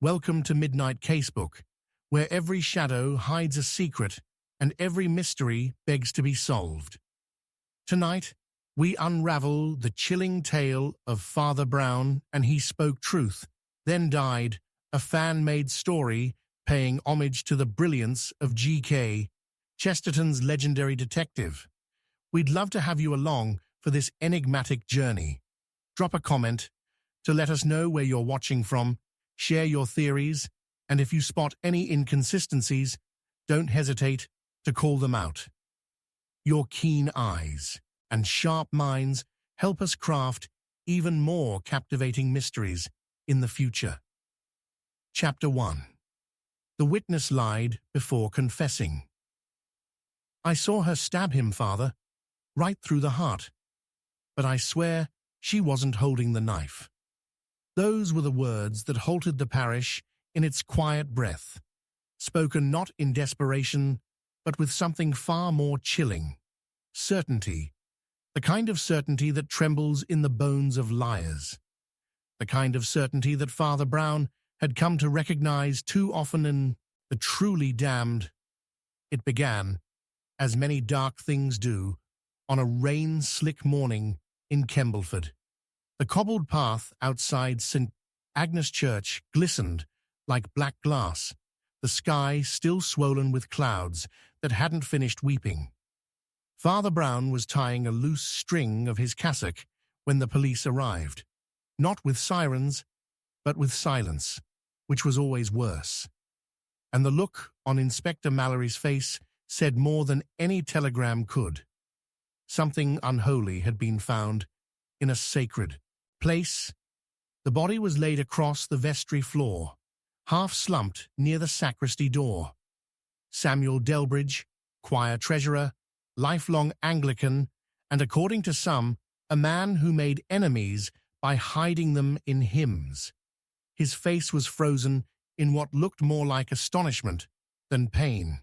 Welcome to Midnight Casebook, where every shadow hides a secret and every mystery begs to be solved. Tonight, we unravel the chilling tale of Father Brown and He Spoke Truth, Then Died, a fan-made story paying homage to the brilliance of G.K., Chesterton's legendary detective. We'd love to have you along for this enigmatic journey. Drop a comment to let us know where you're watching from, share your theories, and if you spot any inconsistencies, don't hesitate to call them out. Your keen eyes and sharp minds help us craft even more captivating mysteries in the future. Chapter 1. The witness lied before confessing. I saw her stab him, Father, right through the heart, but I swear she wasn't holding the knife. Those were the words that halted the parish in its quiet breath, spoken not in desperation, but with something far more chilling. Certainty. The kind of certainty that trembles in the bones of liars. The kind of certainty that Father Brown had come to recognize too often in the truly damned. It began, as many dark things do, on a rain-slick morning in Kembleford. The cobbled path outside St. Agnes Church glistened like black glass, the sky still swollen with clouds that hadn't finished weeping. Father Brown was tying a loose string of his cassock when the police arrived, not with sirens, but with silence, which was always worse. And the look on Inspector Mallory's face said more than any telegram could. Something unholy had been found in a sacred place. The body was laid across the vestry floor, half slumped near the sacristy door. Samuel Delbridge, choir treasurer, lifelong Anglican, and according to some, a man who made enemies by hiding them in hymns. His face was frozen in what looked more like astonishment than pain.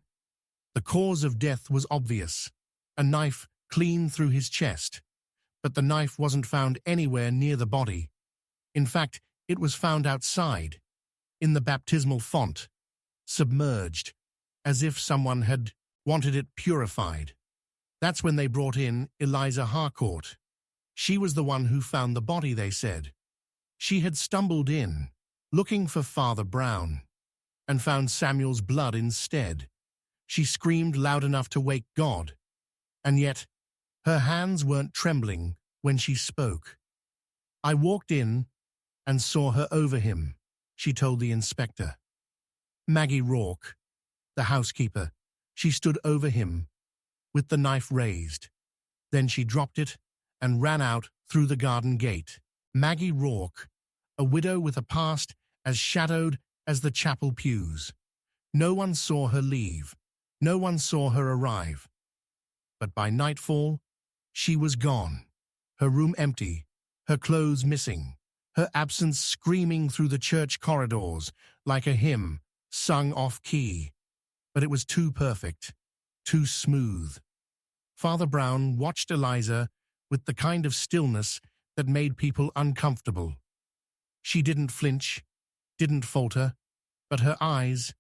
The cause of death was obvious, a knife clean through his chest, but the knife wasn't found anywhere near the body. In fact, it was found outside, in the baptismal font, submerged, as if someone had wanted it purified. That's when they brought in Eliza Harcourt. She was the one who found the body, they said. She had stumbled in, looking for Father Brown, and found Samuel's blood instead. She screamed loud enough to wake God, and yet her hands weren't trembling when she spoke. I walked in and saw her over him, she told the inspector. Maggie Rourke, the housekeeper, she stood over him, with the knife raised. Then she dropped it and ran out through the garden gate. Maggie Rourke, a widow with a past as shadowed as the chapel pews. No one saw her leave. No one saw her arrive. But by nightfall, she was gone, her room empty, her clothes missing, her absence screaming through the church corridors like a hymn sung off-key. But it was too perfect, too smooth. Father Brown watched Eliza with the kind of stillness that made people uncomfortable. She didn't flinch, didn't falter, but her eyes,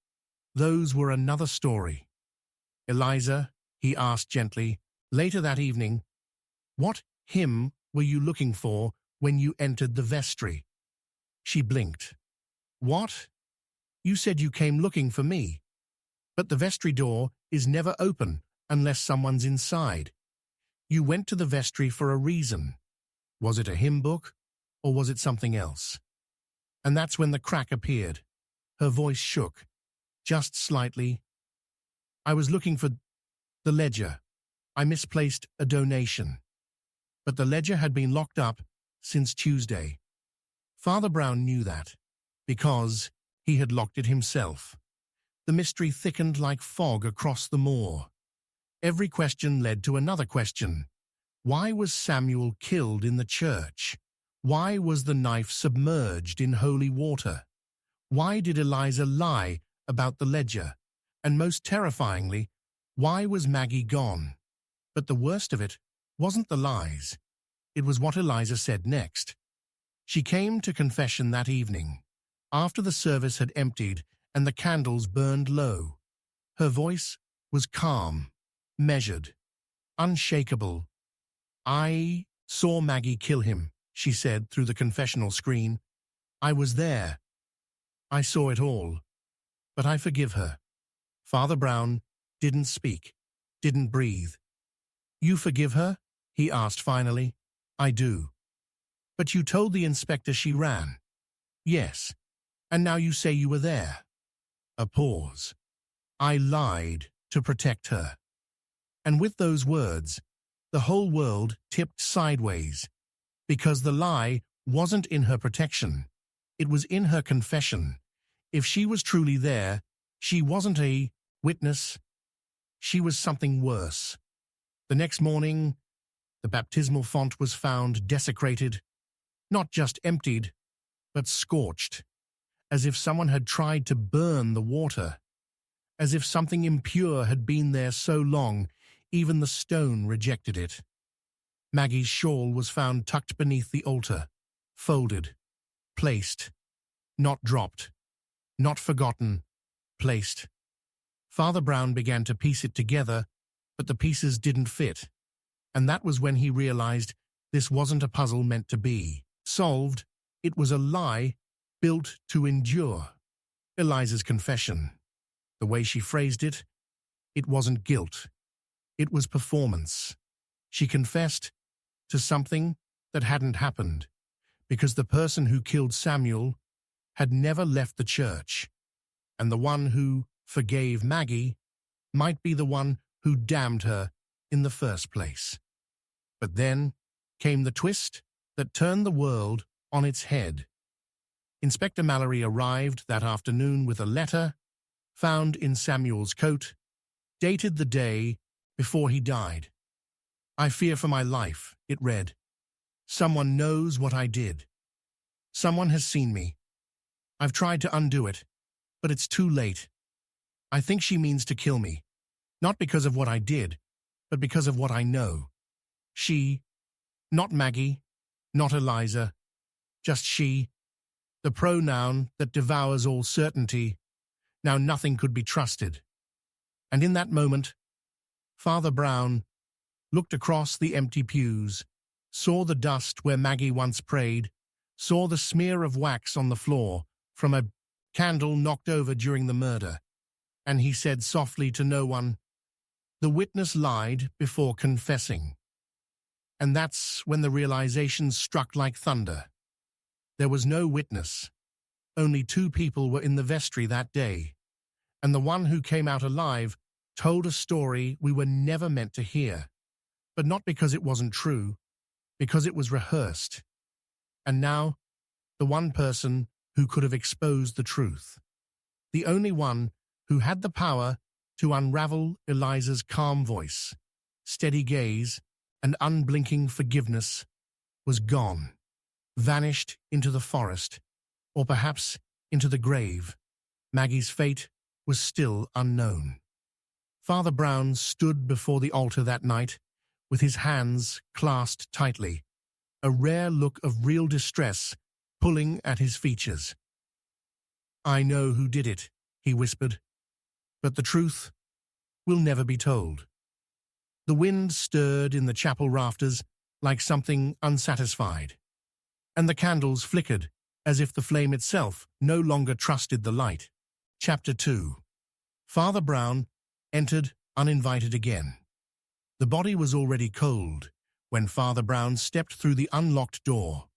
those were another story. Eliza, he asked gently, later that evening, what hymn were you looking for when you entered the vestry? She blinked. What? You said you came looking for me. But the vestry door is never open unless someone's inside. You went to the vestry for a reason. Was it a hymn book, or was it something else? And that's when the crack appeared. Her voice shook, just slightly. I was looking for the ledger. I misplaced a donation. But the ledger had been locked up since Tuesday. Father Brown knew that, because he had locked it himself. The mystery thickened like fog across the moor. Every question led to another question. Why was Samuel killed in the church? Why was the knife submerged in holy water? Why did Eliza lie about the ledger? And most terrifyingly, why was Maggie gone? But the worst of it wasn't the lies. It was what Eliza said next. She came to confession that evening, After the service had emptied and the candles burned low, her voice was calm, measured, unshakable. "I saw Maggie kill him," she said through the confessional screen. "I was there. I saw it all. But I forgive her." Father Brown didn't speak, didn't breathe. "You forgive her?" he asked finally. "I do." "But you told the inspector she ran." "Yes. And now you say you were there." A pause. "I lied to protect her." And with those words, the whole world tipped sideways, because the lie wasn't in her protection. It was in her confession. If she was truly there, she wasn't a witness. She was something worse. The next morning, the baptismal font was found desecrated, not just emptied, but scorched, as if someone had tried to burn the water, as if something impure had been there so long, even the stone rejected it. Maggie's shawl was found tucked beneath the altar, folded, placed, not dropped, not forgotten, placed. Father Brown began to piece it together, but the pieces didn't fit, and that was when he realized this wasn't a puzzle meant to be solved. It was a lie built to endure. Eliza's confession, the way she phrased it, it wasn't guilt. It was performance. She confessed to something that hadn't happened, because the person who killed Samuel had never left the church, and the one who forgave Maggie might be the one who damned her in the first place. But then came the twist that turned the world on its head. Inspector Mallory arrived that afternoon with a letter found in Samuel's coat, dated the day before he died. "I fear for my life," it read. "Someone knows what I did. Someone has seen me. I've tried to undo it, but it's too late. I think she means to kill me, not because of what I did, but because of what I know. She, not Maggie, not Eliza, just she, the pronoun that devours all certainty. Now nothing could be trusted." And in that moment, Father Brown looked across the empty pews, saw the dust where Maggie once prayed, saw the smear of wax on the floor from a candle knocked over during the murder, and he said softly to no one, "The witness lied before confessing." And that's when the realization struck like thunder. There was no witness. Only two people were in the vestry that day, and the one who came out alive told a story we were never meant to hear, but not because it wasn't true, because it was rehearsed. And now, the one person who could have exposed the truth, the only one who had the power to unravel Eliza's calm voice, steady gaze, and unblinking forgiveness, was gone, vanished into the forest, or perhaps into the grave. Maggie's fate was still unknown. Father Brown stood before the altar that night, with his hands clasped tightly, a rare look of real distress pulling at his features. "I know who did it," he whispered, "but the truth will never be told." The wind stirred in the chapel rafters like something unsatisfied, and the candles flickered as if the flame itself no longer trusted the light. Chapter 2. Father Brown entered uninvited again. The body was already cold when Father Brown stepped through the unlocked door,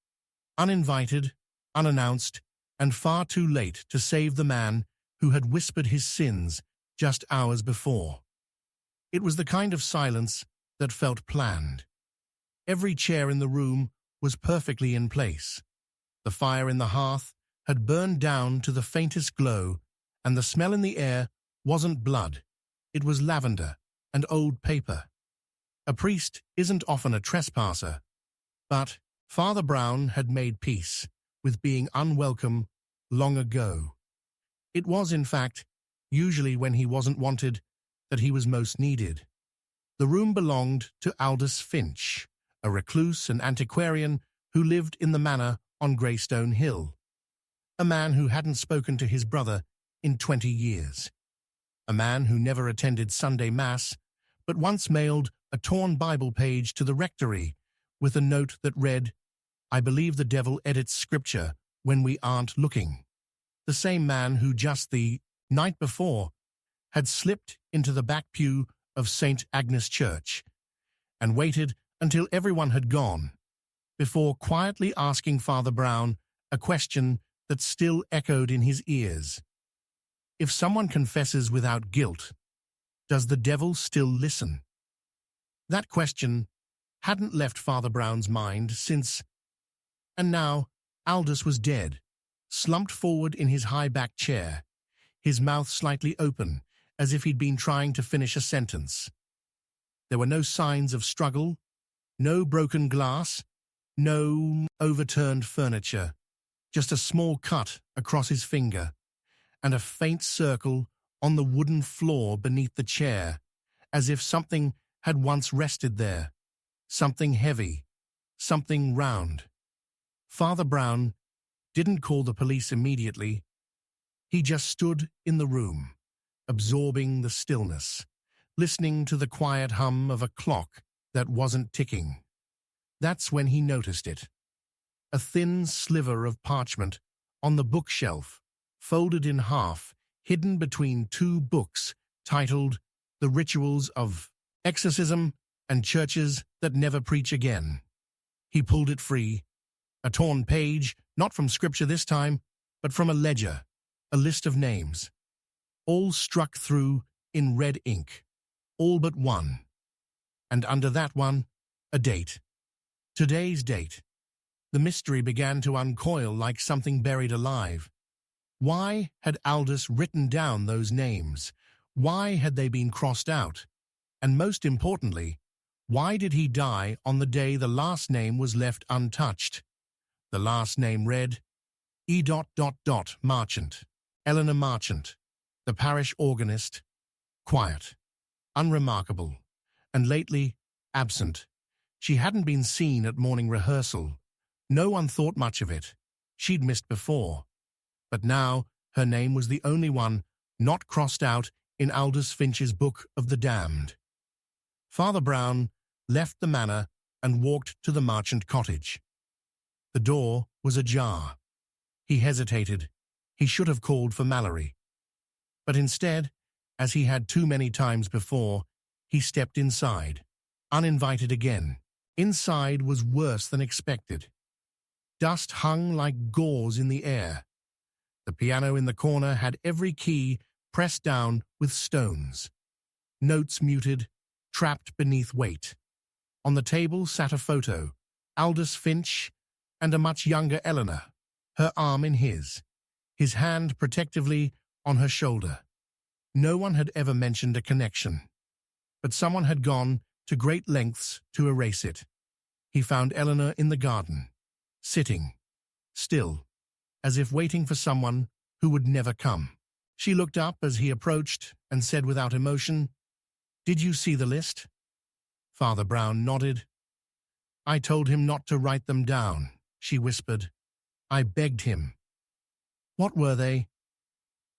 uninvited, unannounced, and far too late to save the man who had whispered his sins just hours before. It was the kind of silence that felt planned. Every chair in the room was perfectly in place. The fire in the hearth had burned down to the faintest glow, and the smell in the air wasn't blood. It was lavender and old paper. A priest isn't often a trespasser, but Father Brown had made peace with being unwelcome long ago. It was, in fact, usually when he wasn't wanted that he was most needed. The room belonged to Aldous Finch, a recluse and antiquarian who lived in the manor on Greystone Hill. a man who hadn't spoken to his brother in 20 years, a man who never attended Sunday Mass, but once mailed a torn Bible page to the rectory with a note that read, "I believe the devil edits scripture when we aren't looking." The same man who just the night before had slipped into the back pew of St. Agnes Church and waited until everyone had gone before quietly asking Father Brown a question that still echoed in his ears. If someone confesses without guilt, does the devil still listen? That question hadn't left Father Brown's mind since, and now Aldous was dead, slumped forward in his high-backed chair, his mouth slightly open, as if he'd been trying to finish a sentence. There were no signs of struggle, no broken glass, no overturned furniture, just a small cut across his finger, and a faint circle on the wooden floor beneath the chair, as if something had once rested there, something heavy, something round. Father Brown didn't call the police immediately. He just stood in the room, absorbing the stillness, listening to the quiet hum of a clock that wasn't ticking. That's when he noticed it. A thin sliver of parchment on the bookshelf, folded in half, hidden between two books titled The Rituals of Exorcism and Churches That Never Preach Again. He pulled it free, a torn page, not from scripture this time, but from a ledger, a list of names, all struck through in red ink, all but one. And under that one, a date. Today's date. The mystery began to uncoil like something buried alive. Why had Aldous written down those names? Why had they been crossed out? And most importantly, why did he die on the day the last name was left untouched? The last name read, E. Marchant, Eleanor Marchant, the parish organist, quiet, unremarkable, and lately absent. She hadn't been seen at morning rehearsal. No one thought much of it. She'd missed before. But now her name was the only one not crossed out in Aldous Finch's Book of the Damned. Father Brown left the manor and walked to the Marchant cottage. The door was ajar. He hesitated. He should have called for Mallory. But instead, as he had too many times before, he stepped inside, uninvited again. Inside was worse than expected. Dust hung like gauze in the air. The piano in the corner had every key pressed down with stones. Notes muted, trapped beneath weight. On the table sat a photo, Aldous Finch and a much younger Eleanor, her arm in his hand protectively on her shoulder. No one had ever mentioned a connection, but someone had gone to great lengths to erase it. He found Eleanor in the garden, sitting, still, as if waiting for someone who would never come. She looked up as he approached and said without emotion, "Did you see the list?" Father Brown nodded. "I told him not to write them down," she whispered. "I begged him." "What were they?"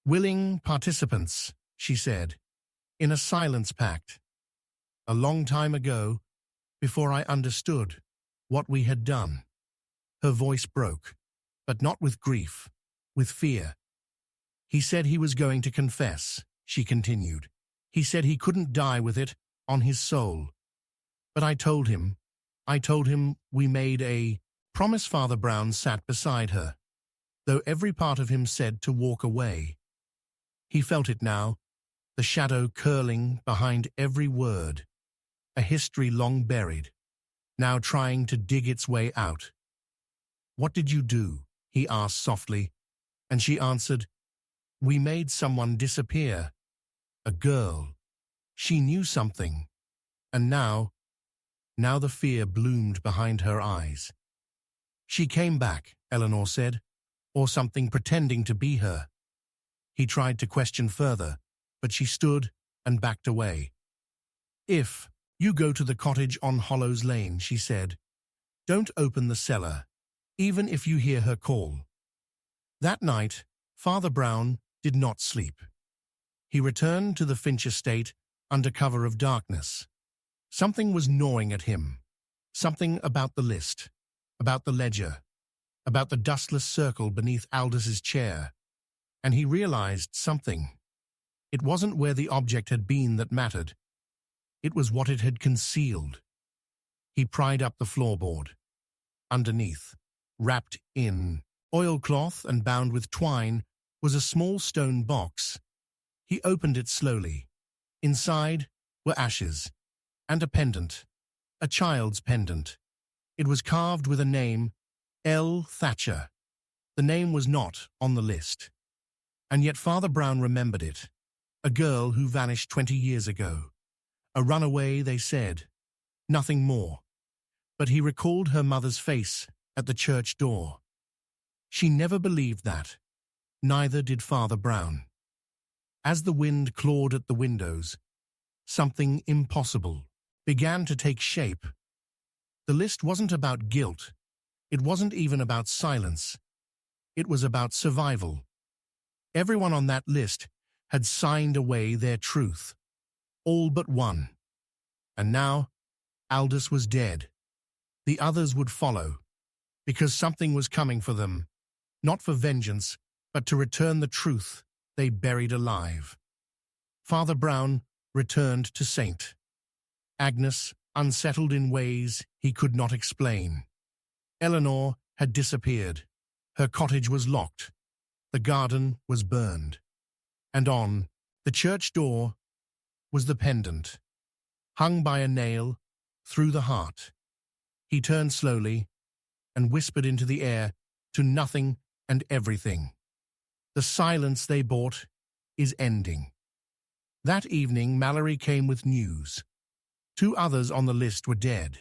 "Willing participants," she said, "in a silence pact. A long time ago, before I understood what we had done." Her voice broke, but not with grief, with fear. "He said he was going to confess," she continued. "He said he couldn't die with it on his soul. But I told him we made a promise." Father Brown sat beside her, though every part of him said to walk away. He felt it now, the shadow curling behind every word, a history long buried, now trying to dig its way out. "What did you do?" he asked softly, and she answered, "We made someone disappear. A girl. She knew something. And now the fear bloomed behind her eyes. She came back, Eleanor said, or something pretending to be her. He tried to question further, but she stood and backed away. "If you go to the cottage on Hollows Lane," she said, "don't open the cellar, even if you hear her call. That night, Father Brown did not sleep. He returned to the Finch estate under cover of darkness. Something was gnawing at him. Something about the list, about the ledger, about the dustless circle beneath Aldous' chair. And he realized something. It wasn't where the object had been that mattered. It was what it had concealed. He pried up the floorboard. Underneath, wrapped in oilcloth and bound with twine, was a small stone box. He opened it slowly. Inside were ashes and a pendant, a child's pendant. It was carved with a name, L. Thatcher. The name was not on the list. And yet Father Brown remembered it. A girl who vanished 20 years ago. A runaway, they said. Nothing more. But he recalled her mother's face at the church door. She never believed that. Neither did Father Brown. As the wind clawed at the windows, something impossible began to take shape. The list wasn't about guilt. It wasn't even about silence. It was about survival. Everyone on that list had signed away their truth. All but one. And now, Aldous was dead. The others would follow, because something was coming for them, not for vengeance, but to return the truth they buried alive. Father Brown returned to St. Agnes, unsettled in ways he could not explain. Eleanor had disappeared. Her cottage was locked. The garden was burned. And on the church door was the pendant, hung by a nail through the heart. He turned slowly and whispered into the air to nothing and everything. The silence they bought is ending. That evening, Mallory came with news. 2 others on the list were dead.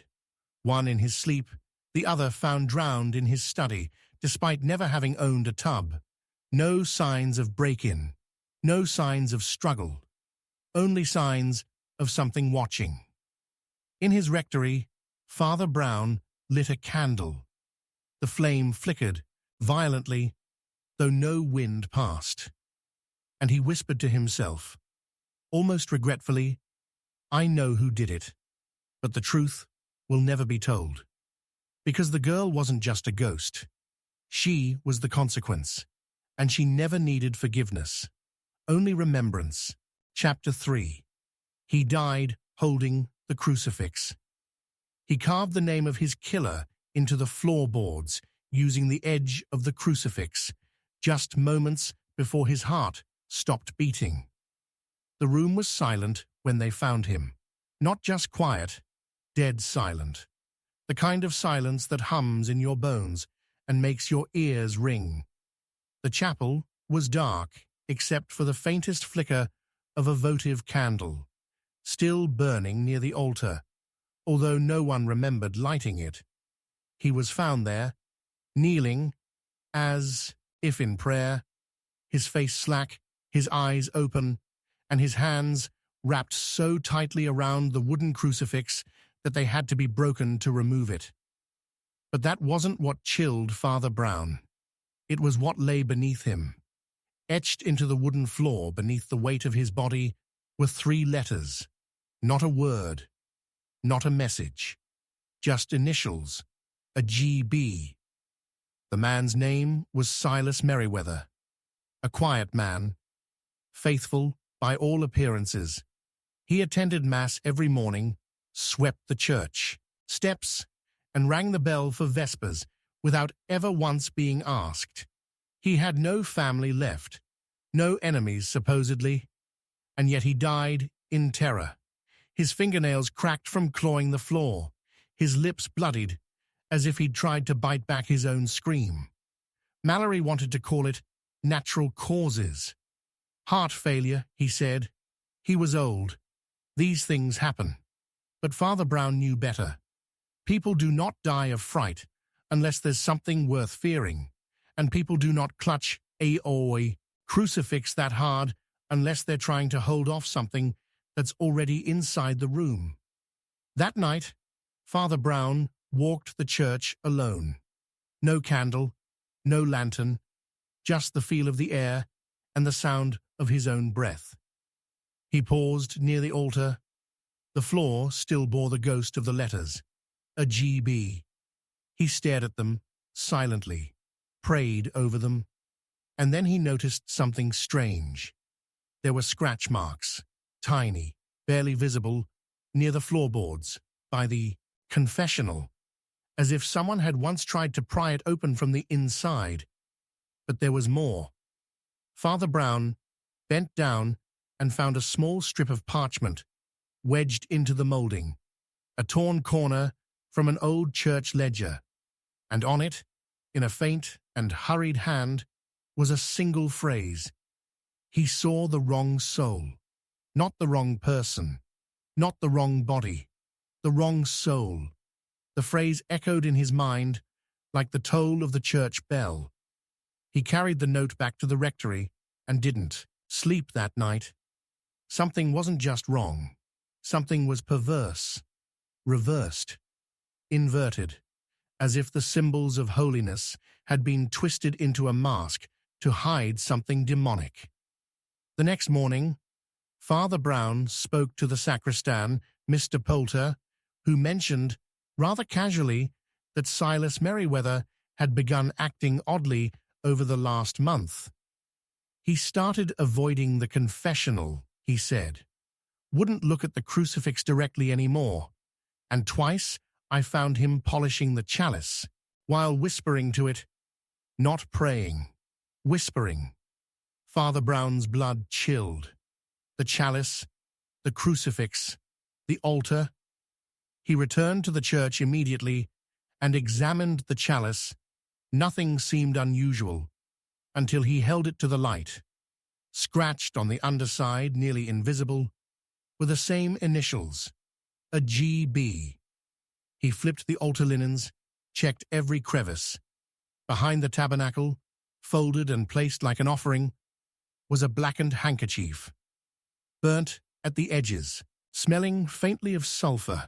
One in his sleep, the other found drowned in his study, despite never having owned a tub. No signs of break-in. No signs of struggle. Only signs of something watching. In his rectory, Father Brown lit a candle. The flame flickered violently, though no wind passed. And he whispered to himself, almost regretfully, "I know who did it, but the truth will never be told." Because the girl wasn't just a ghost. She was the consequence, and she never needed forgiveness. Only remembrance. Chapter 3. He died holding the crucifix. He carved the name of his killer into the floorboards using the edge of the crucifix, just moments before his heart stopped beating. The room was silent when they found him. Not just quiet, dead silent. The kind of silence that hums in your bones and makes your ears ring. The chapel was dark, except for the faintest flicker of a votive candle, still burning near the altar, although no one remembered lighting it. He was found there, kneeling, as if in prayer, his face slack, his eyes open, and his hands wrapped so tightly around the wooden crucifix that they had to be broken to remove it. But that wasn't what chilled Father Brown. It was what lay beneath him. Etched into the wooden floor beneath the weight of his body were 3 letters. Not a word. Not a message. Just initials. A GB. The man's name was Silas Merriweather. A quiet man. Faithful by all appearances. He attended Mass every morning, swept the church steps, and rang the bell for Vespers without ever once being asked. He had no family left, no enemies supposedly, and yet he died in terror. His fingernails cracked from clawing the floor, his lips bloodied, as if he'd tried to bite back his own scream. Mallory wanted to call it natural causes. Heart failure, he said. He was old. These things happen. But Father Brown knew better. People do not die of fright unless there's something worth fearing, and people do not clutch a crucifix that hard unless they're trying to hold off something that's already inside the room. That night, Father Brown walked the church alone. No candle, no lantern, just the feel of the air and the sound of his own breath. He paused near the altar. The floor still bore the ghost of the letters, a GB. He stared at them, silently, prayed over them, and then he noticed something strange. There were scratch marks, tiny, barely visible, near the floorboards, by the confessional, as if someone had once tried to pry it open from the inside. But there was more. Father Brown bent down and found a small strip of parchment wedged into the molding, a torn corner from an old church ledger, and on it, in a faint and hurried hand, was a single phrase. He saw the wrong soul, not the wrong person, not the wrong body, the wrong soul. The phrase echoed in his mind like the toll of the church bell. He carried the note back to the rectory and didn't sleep that night. Something wasn't just wrong. Something was perverse, reversed, inverted, as if the symbols of holiness had been twisted into a mask to hide something demonic. The next morning, Father Brown spoke to the sacristan, Mr. Poulter, who mentioned, rather casually, that Silas Merriweather had begun acting oddly over the last month. He started avoiding the confessional, he said. Wouldn't look at the crucifix directly anymore, and twice I found him polishing the chalice, while whispering to it, not praying, whispering. Father Brown's blood chilled. The chalice, the crucifix, the altar. He returned to the church immediately and examined the chalice. Nothing seemed unusual until he held it to the light. Scratched on the underside, nearly invisible, were the same initials, a GB. He flipped the altar linens, checked every crevice. Behind the tabernacle, folded and placed like an offering, was a blackened handkerchief, burnt at the edges, smelling faintly of sulfur.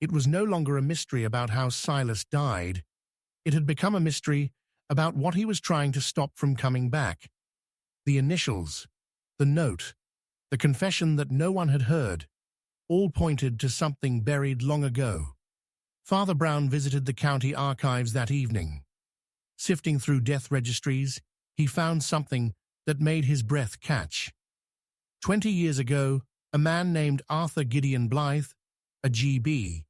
It was no longer a mystery about how Silas died. It had become a mystery about what he was trying to stop from coming back. The initials, the note, the confession that no one had heard, all pointed to something buried long ago. Father Brown visited the county archives that evening. Sifting through death registries, he found something that made his breath catch. 20 years ago, a man named Arthur Gideon Blythe, a GB,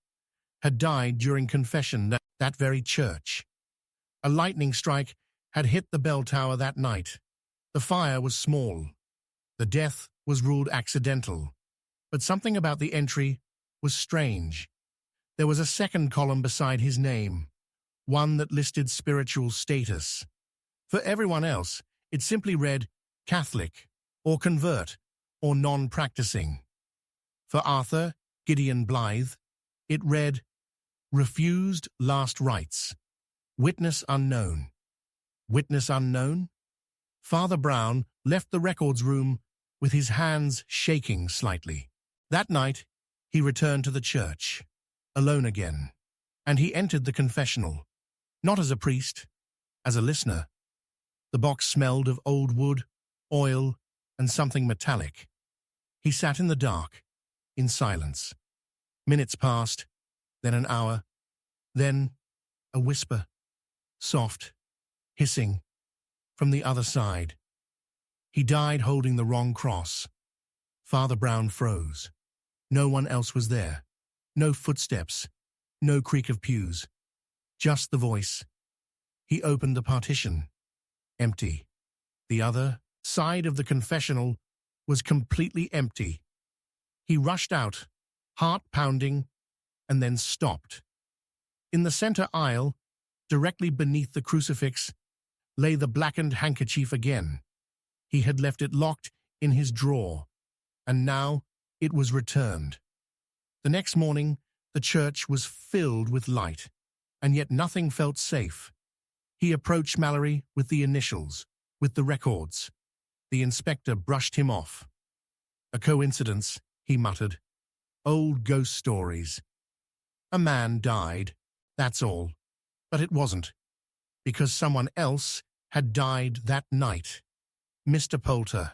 had died during confession at that very church. A lightning strike had hit the bell tower that night. The fire was small. The death was ruled accidental. But something about the entry was strange. There was a second column beside his name, one that listed spiritual status. For everyone else, it simply read Catholic, or convert, or non-practicing. For Arthur Gideon Blythe, it read refused last rites, witness unknown. Witness unknown? Father Brown left the records room with his hands shaking slightly. That night, he returned to the church, alone again, and he entered the confessional, not as a priest, as a listener. The box smelled of old wood, oil, and something metallic. He sat in the dark, in silence. Minutes passed, then an hour, then a whisper, soft, hissing, from the other side. He died holding the wrong cross. Father Brown froze. No one else was there. No footsteps, no creak of pews. Just the voice. He opened the partition. Empty. The other side of the confessional was completely empty. He rushed out, heart pounding, and then stopped. In the center aisle, directly beneath the crucifix, lay the blackened handkerchief again. He had left it locked in his drawer, and now it was returned. The next morning, the church was filled with light, and yet nothing felt safe. He approached Mallory with the initials, with the records. The inspector brushed him off. A coincidence, he muttered. Old ghost stories. A man died, that's all. But it wasn't, because someone else had died that night. Mr. Poulter,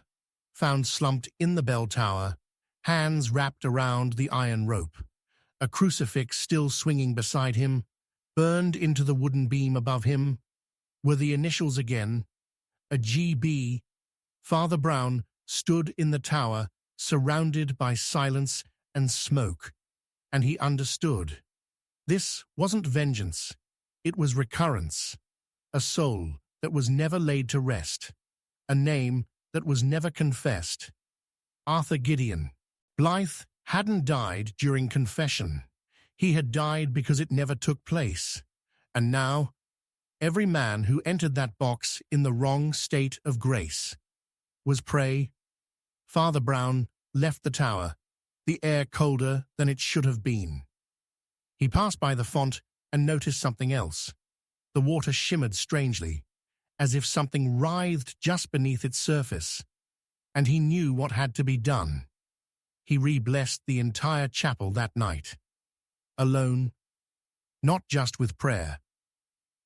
found slumped in the bell tower, hands wrapped around the iron rope, a crucifix still swinging beside him, burned into the wooden beam above him, were the initials again, a GB. Father Brown stood in the tower, surrounded by silence and smoke, and he understood. This wasn't vengeance, it was recurrence, a soul that was never laid to rest, a name that was never confessed. Arthur Gideon. Blythe hadn't died during confession. He had died because it never took place. And now, every man who entered that box in the wrong state of grace was prey. Father Brown left the tower, the air colder than it should have been. He passed by the font and noticed something else. The water shimmered strangely, as if something writhed just beneath its surface, and he knew what had to be done. He re-blessed the entire chapel that night, alone, not just with prayer,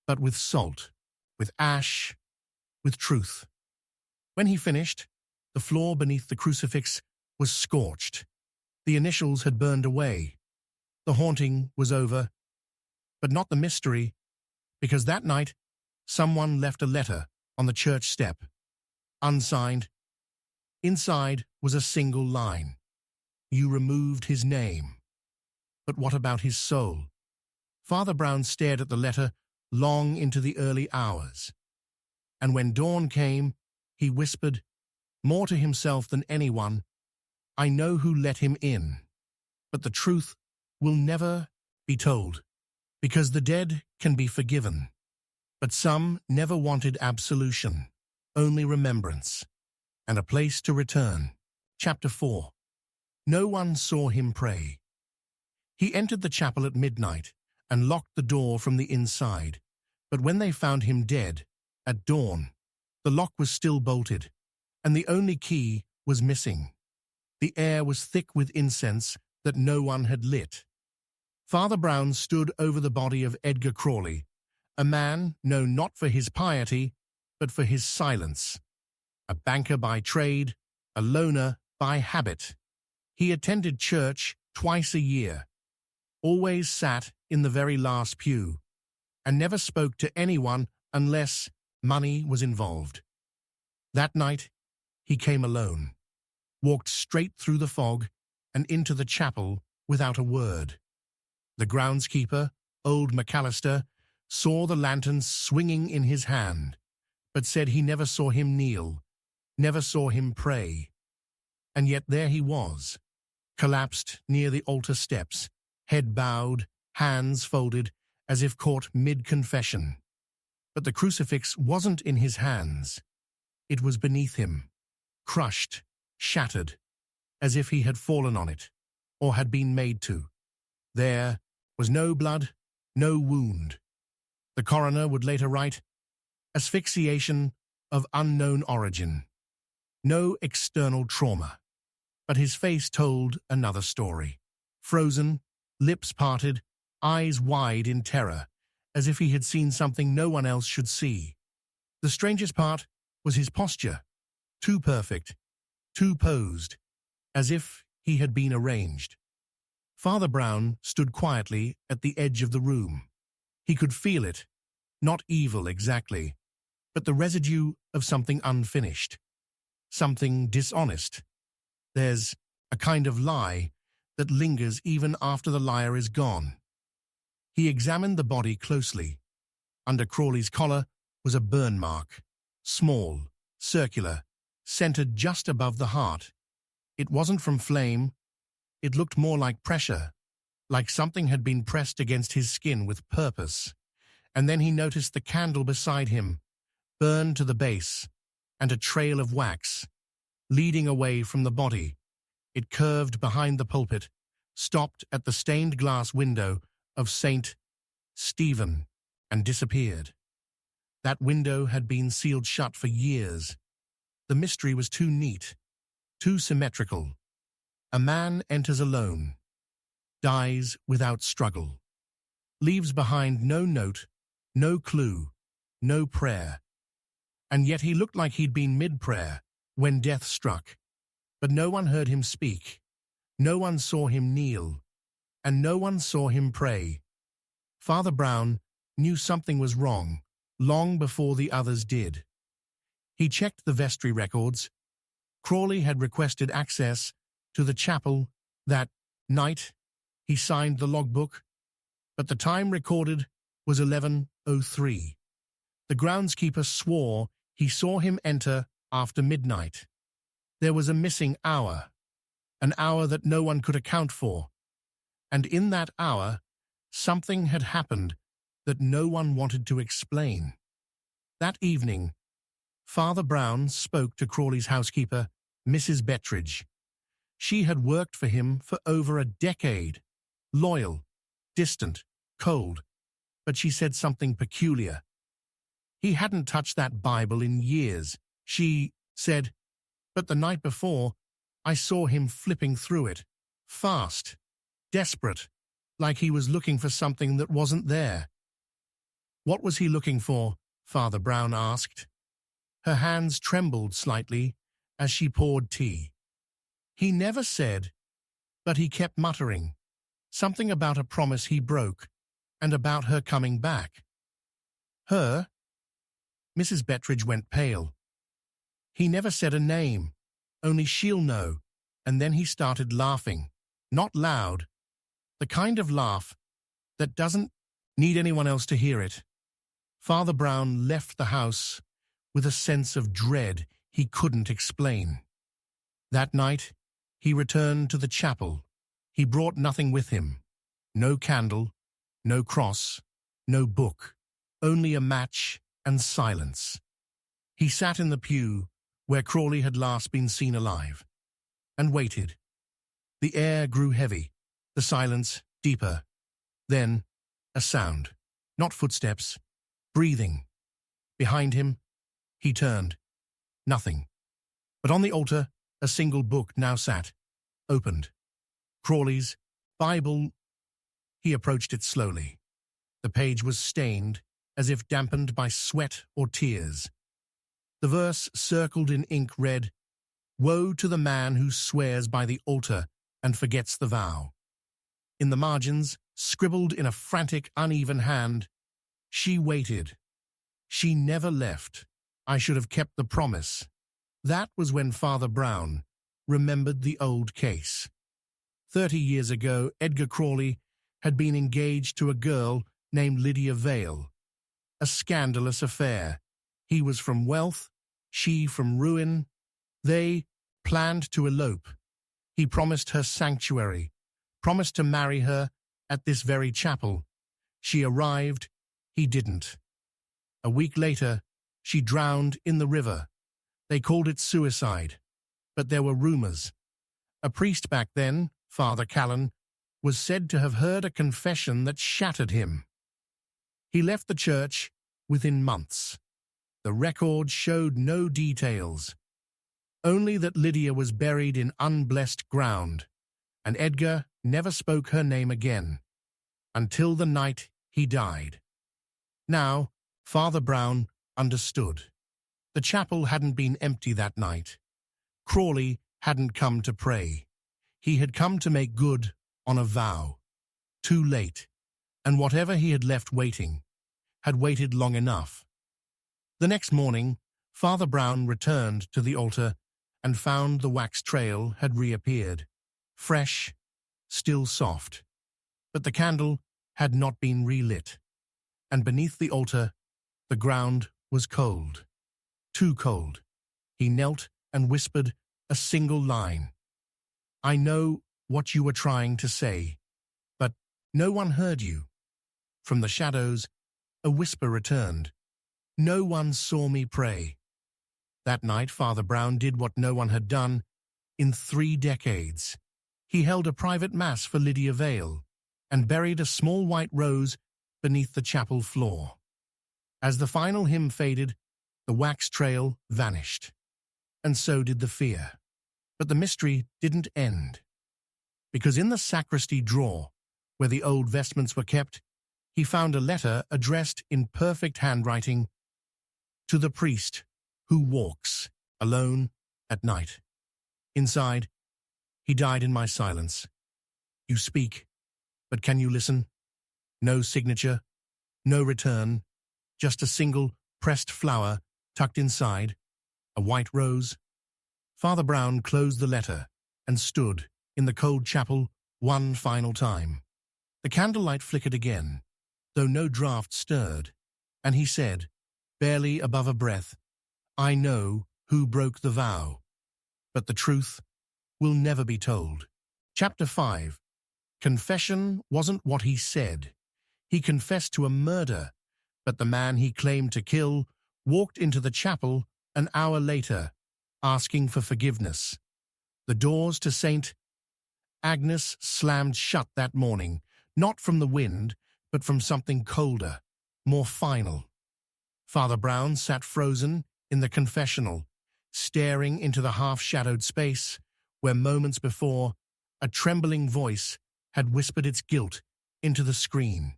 but with salt, with ash, with truth. When he finished, the floor beneath the crucifix was scorched. The initials had burned away. The haunting was over, but not the mystery, because that night someone left a letter on the church step, unsigned. Inside was a single line. You removed his name. But what about his soul? Father Brown stared at the letter long into the early hours. And when dawn came, he whispered, more to himself than anyone, I know who let him in. But the truth will never be told, because the dead can be forgiven. But some never wanted absolution, only remembrance, and a place to return. Chapter 4. No one saw him pray. He entered the chapel at midnight and locked the door from the inside, but when they found him dead, at dawn, the lock was still bolted, and the only key was missing. The air was thick with incense that no one had lit. Father Brown stood over the body of Edgar Crawley, a man known not for his piety, but for his silence. A banker by trade, a loner by habit. He attended church twice a year, always sat in the very last pew, and never spoke to anyone unless money was involved. That night, he came alone, walked straight through the fog and into the chapel without a word. The groundskeeper, old McAllister, saw the lantern swinging in his hand, but said he never saw him kneel, never saw him pray. And yet there he was, collapsed near the altar steps, head bowed, hands folded, as if caught mid-confession. But the crucifix wasn't in his hands. It was beneath him, crushed, shattered, as if he had fallen on it, or had been made to. There was no blood, no wound. The coroner would later write, asphyxiation of unknown origin. No external trauma. But his face told another story. Frozen, lips parted, eyes wide in terror, as if he had seen something no one else should see. The strangest part was his posture, too perfect, too posed, as if he had been arranged. Father Brown stood quietly at the edge of the room. He could feel it, not evil exactly, but the residue of something unfinished, something dishonest. There's a kind of lie that lingers even after the liar is gone. He examined the body closely. Under Crawley's collar was a burn mark, small, circular, centered just above the heart. It wasn't from flame. It looked more like pressure, like something had been pressed against his skin with purpose. And then he noticed the candle beside him, burned to the base, and a trail of wax, leading away from the body. It curved behind the pulpit, stopped at the stained glass window of St. Stephen, and disappeared. That window had been sealed shut for years. The mystery was too neat, too symmetrical. A man enters alone, dies without struggle, leaves behind no note, no clue, no prayer. and yet he looked like he'd been mid-prayer when death struck. But no one heard him speak, no one saw him kneel, and no one saw him pray. Father Brown knew something was wrong long before the others did. He checked the vestry records. Crawley had requested access to the chapel that night. He signed the logbook, but the time recorded was 11:03. The groundskeeper swore he saw him enter after midnight. There was a missing hour, an hour that no one could account for, and in that hour, something had happened that no one wanted to explain. That evening, Father Brown spoke to Crawley's housekeeper, Mrs. Bettridge. She had worked for him for over a decade, loyal, distant, cold, but she said something peculiar. He hadn't touched that Bible in years. She said, but the night before, I saw him flipping through it, fast, desperate, like he was looking for something that wasn't there. What was he looking for? Father Brown asked. Her hands trembled slightly as she poured tea. He never said, but he kept muttering, something about a promise he broke, and about her coming back. Her? Mrs. Bettridge went pale. He never said a name, only she'll know, and then he started laughing, not loud, the kind of laugh that doesn't need anyone else to hear it. Father Brown left the house with a sense of dread he couldn't explain. That night, he returned to the chapel. He brought nothing with him. No candle, no cross, no book, only a match and silence. He sat in the pew where Crawley had last been seen alive, and waited. The air grew heavy, the silence deeper. Then, a sound, not footsteps, breathing. Behind him, he turned. Nothing. But on the altar, a single book now sat, opened. Crawley's Bible. He approached it slowly. The page was stained, as if dampened by sweat or tears. The verse circled in ink read, "Woe to the man who swears by the altar and forgets the vow." In the margins, scribbled in a frantic, uneven hand, "She waited. She never left. I should have kept the promise." That was when Father Brown remembered the old case. 30 years ago, Edgar Crawley had been engaged to a girl named Lydia Vale. A scandalous affair. He was from wealth, she from ruin. They planned to elope. He promised her sanctuary, promised to marry her at this very chapel. She arrived, he didn't. A week later, she drowned in the river. They called it suicide, but there were rumors. A priest back then, Father Callan, was said to have heard a confession that shattered him. He left the church within months. The record showed no details, only that Lydia was buried in unblessed ground, and Edgar never spoke her name again, until the night he died. Now, Father Brown understood. The chapel hadn't been empty that night. Crawley hadn't come to pray. He had come to make good on a vow. Too late, and whatever he had left waiting had waited long enough. The next morning, Father Brown returned to the altar and found the wax trail had reappeared, fresh, still soft. But the candle had not been relit, and beneath the altar, the ground was cold. Too cold. He knelt and whispered a single line. "I know what you were trying to say, but no one heard you." From the shadows, a whisper returned. "No one saw me pray." That night, Father Brown did what no one had done in 3 decades. He held a private mass for Lydia Vale and buried a small white rose beneath the chapel floor. As the final hymn faded, the wax trail vanished, and so did the fear. But the mystery didn't end, because in the sacristy drawer, where the old vestments were kept, he found a letter addressed in perfect handwriting to the priest who walks alone at night. Inside, he died in my silence. You speak, but can you listen? No signature, no return, just a single pressed flower tucked inside, a white rose. Father Brown closed the letter and stood in the cold chapel one final time. The candlelight flickered again, though no draught stirred, and he said, barely above a breath, I know who broke the vow, but the truth will never be told. Chapter 5. Confession wasn't what he said. He confessed to a murder, but the man he claimed to kill walked into the chapel an hour later, asking for forgiveness. The doors to St. Agnes slammed shut that morning, not from the wind, but from something colder, more final. Father Brown sat frozen in the confessional, staring into the half-shadowed space where moments before a trembling voice had whispered its guilt into the screen.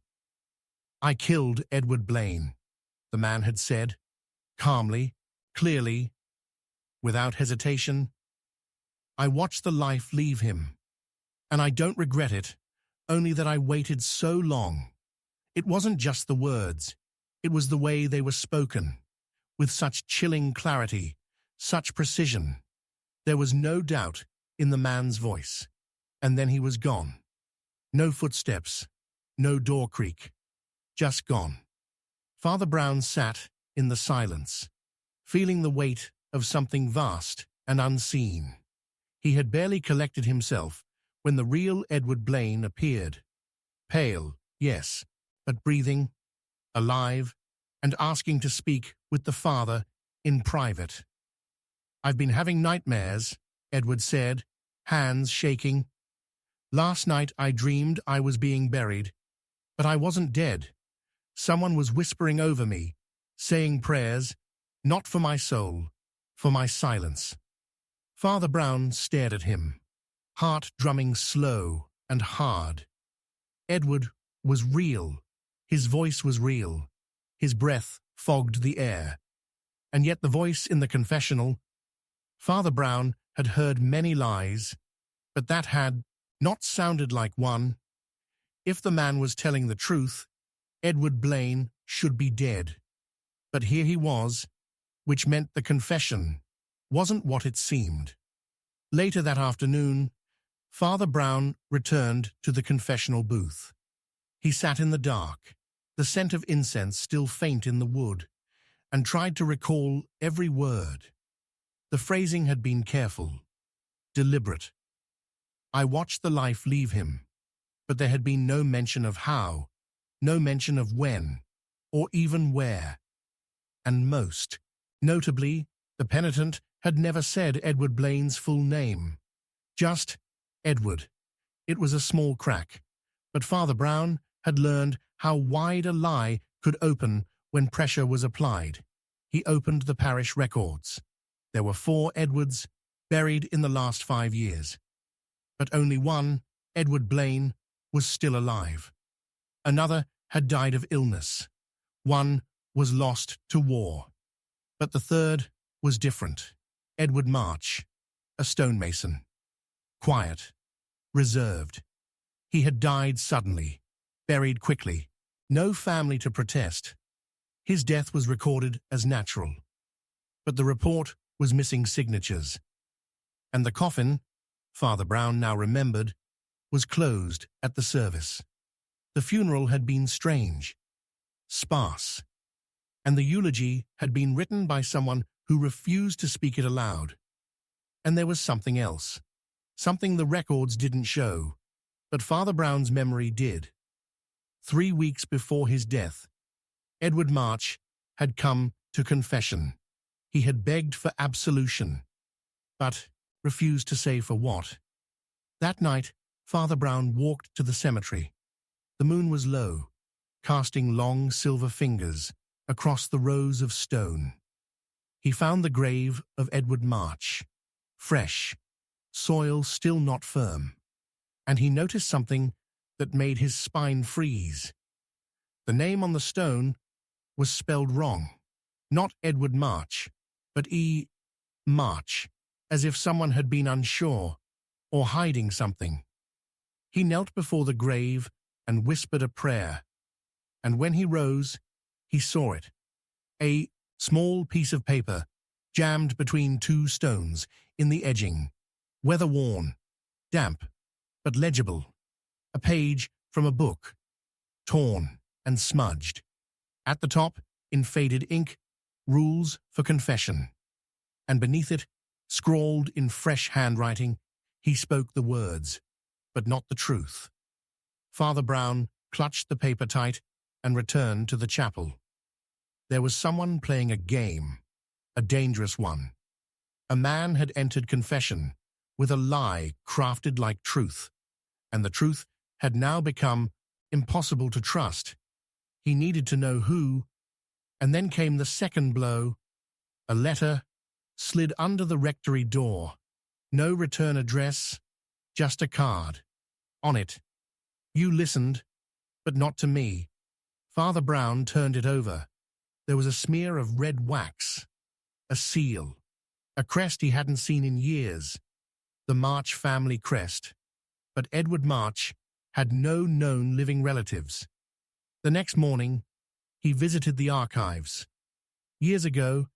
I killed Edward Blaine, the man had said, calmly, clearly, without hesitation. I watched the life leave him, and I don't regret it, only that I waited so long. It wasn't just the words, it was the way they were spoken, with such chilling clarity, such precision. There was no doubt in the man's voice, and then he was gone. No footsteps, no door creak, just gone. Father Brown sat in the silence, feeling the weight of something vast and unseen. He had barely collected himself when the real Edward Blaine appeared. Pale, yes, but breathing, alive, and asking to speak with the father in private. I've been having nightmares, Edward said, hands shaking. Last night I dreamed I was being buried, but I wasn't dead. Someone was whispering over me, saying prayers, not for my soul, for my silence. Father Brown stared at him, heart drumming slow and hard. Edward was real. His voice was real. His breath fogged the air. And yet the voice in the confessional, Father Brown had heard many lies, but that had not sounded like one. If the man was telling the truth, Edward Blaine should be dead. But here he was, which meant the confession wasn't what it seemed. Later that afternoon, Father Brown returned to the confessional booth. He sat in the dark, the scent of incense still faint in the wood, and tried to recall every word. The phrasing had been careful, deliberate. I watched the life leave him, but there had been no mention of how, no mention of when, or even where. And most notably, the penitent had never said Edward Blaine's full name. Just Edward. It was a small crack, but Father Brown had learned how wide a lie could open when pressure was applied. He opened the parish records. There were 4 Edwards buried in the last 5 years. But only one, Edward Blaine, was still alive. Another had died of illness. One was lost to war. But the third was different. Edward March, a stonemason. Quiet, reserved. He had died suddenly, buried quickly. No family to protest. His death was recorded as natural. But the report was missing signatures. And the coffin, Father Brown now remembered, was closed at the service. The funeral had been strange, sparse, and the eulogy had been written by someone who refused to speak it aloud. And there was something else, something the records didn't show, but Father Brown's memory did. 3 weeks before his death, Edward March had come to confession. He had begged for absolution, but refused to say for what. That night, Father Brown walked to the cemetery. The moon was low, casting long silver fingers across the rows of stone. He found the grave of Edward March, fresh, soil still not firm, and he noticed something that made his spine freeze. The name on the stone was spelled wrong. Not Edward March, but March, as if someone had been unsure or hiding something. He knelt before the grave and whispered a prayer, and when he rose, he saw it. A small piece of paper, jammed between two stones in the edging, weather-worn, damp, but legible. A page from a book, torn and smudged. At the top, in faded ink, rules for confession. And beneath it, scrawled in fresh handwriting, he spoke the words, but not the truth. Father Brown clutched the paper tight and returned to the chapel. There was someone playing a game, a dangerous one. A man had entered confession with a lie crafted like truth, and the truth had now become impossible to trust. He needed to know who, and then came the second blow. A letter slid under the rectory door. No return address, just a card. On it, "You listened, but not to me." Father Brown turned it over. There was a smear of red wax, a seal, a crest he hadn't seen in years, the March family crest. But Edward March had no known living relatives. The next morning, he visited the archives. Years ago,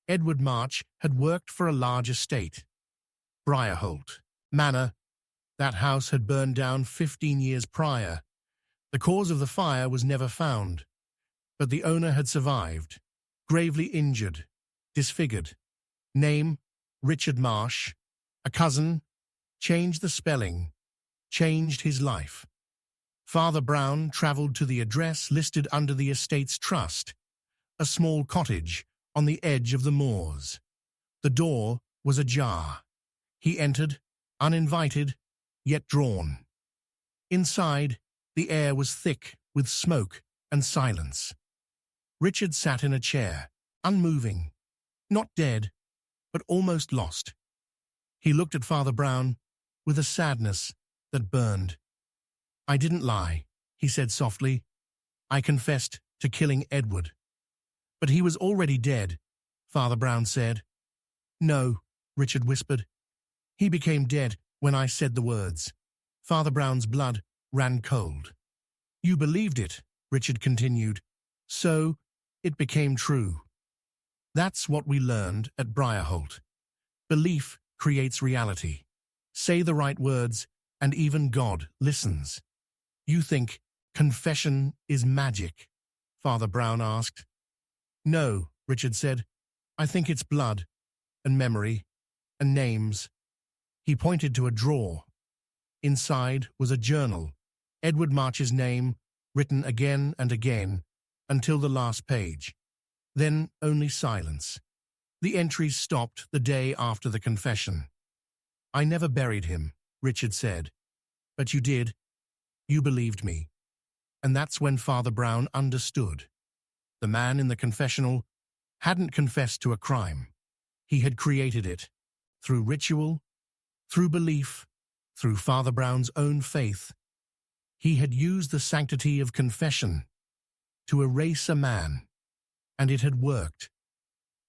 Edward March had worked for a large estate. Briarholt Manor. That house had burned down 15 years prior. The cause of the fire was never found, but the owner had survived, gravely injured, disfigured. Name, Richard Marsh. A cousin, changed the spelling, changed his life. Father Brown travelled to the address listed under the estate's trust, a small cottage on the edge of the moors. The door was ajar. He entered, uninvited, yet drawn. Inside, the air was thick with smoke and silence. Richard sat in a chair, unmoving, not dead, but almost lost. He looked at Father Brown with a sadness that burned. "I didn't lie," he said softly. "I confessed to killing Edward." "But he was already dead," Father Brown said. "No," Richard whispered. "He became dead when I said the words." Father Brown's blood ran cold. "You believed it," Richard continued. "So it became true." That's what we learned at Briarholt. Belief creates reality. Say the right words, and even God listens. "You think confession is magic?" Father Brown asked. "No," Richard said. "I think it's blood, and memory, and names." He pointed to a drawer. Inside was a journal, Edward March's name, written again and again, until the last page. Then only silence. The entries stopped the day after the confession. "I never buried him," Richard said. "But you did. You believed me." And that's when Father Brown understood. The man in the confessional hadn't confessed to a crime. He had created it, through ritual, through belief, through Father Brown's own faith. He had used the sanctity of confession to erase a man, and it had worked,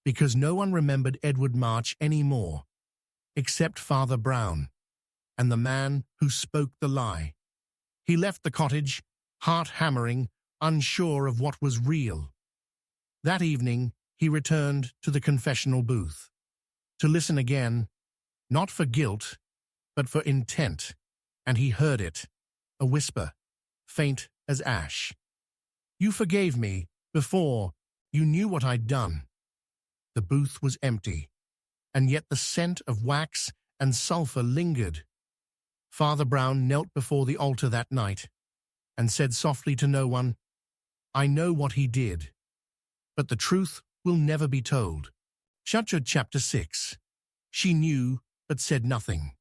because no one remembered Edward March anymore, except Father Brown, and the man who spoke the lie. He left the cottage, heart hammering, unsure of what was real. That evening, he returned to the confessional booth, to listen again, not for guilt, but for intent, and he heard it, a whisper, faint as ash. "You forgave me before you knew what I'd done." The booth was empty, and yet the scent of wax and sulphur lingered. Father Brown knelt before the altar that night and said softly to no one, "I know what he did, but the truth will never be told." Chapter 6. She knew, but said nothing.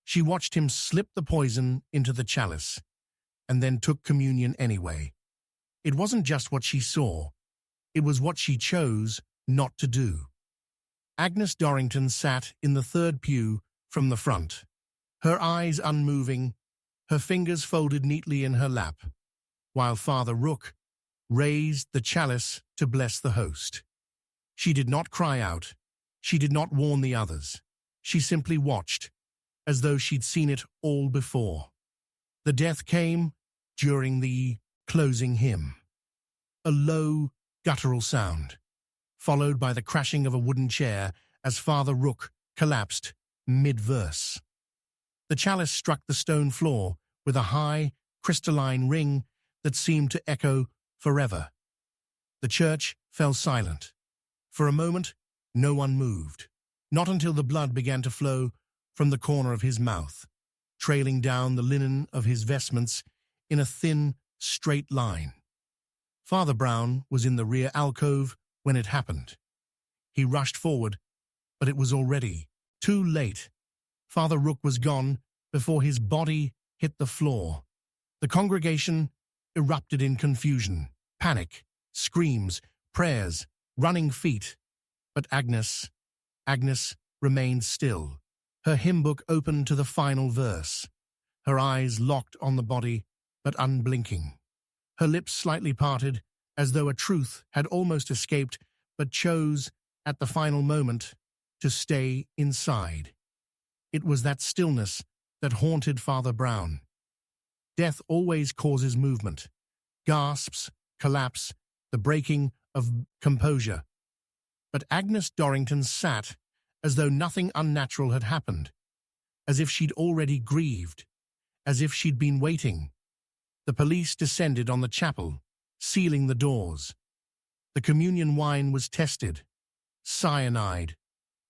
She watched him slip the poison into the chalice, and then took communion anyway. It wasn't just what she saw, it was what she chose not to do. Agnes Dorrington sat in the third pew from the front, her eyes unmoving, her fingers folded neatly in her lap, while Father Rook raised the chalice to bless the host. She did not cry out, She did not warn the others. She simply watched, as though she'd seen it all before. The death came during the closing hymn. A low, guttural sound, followed by the crashing of a wooden chair as Father Rook collapsed mid-verse. The chalice struck the stone floor with a high, crystalline ring that seemed to echo forever. The church fell silent. For a moment, no one moved, not until the blood began to flow from the corner of his mouth, trailing down the linen of his vestments in a thin, straight line. Father Brown was in the rear alcove when it happened. He rushed forward, but it was already too late. Father Rook was gone before his body hit the floor. The congregation erupted in confusion, panic, screams, prayers, running feet. But Agnes remained still, her hymn book open to the final verse, her eyes locked on the body, but unblinking. Her lips slightly parted, as though a truth had almost escaped, but chose, at the final moment, to stay inside. It was that stillness that haunted Father Brown. Death always causes movement, gasps, collapse, the breaking of composure. But Agnes Dorrington sat as though nothing unnatural had happened, as if she'd already grieved, as if she'd been waiting. The police descended on the chapel, sealing the doors. The communion wine was tested. Cyanide,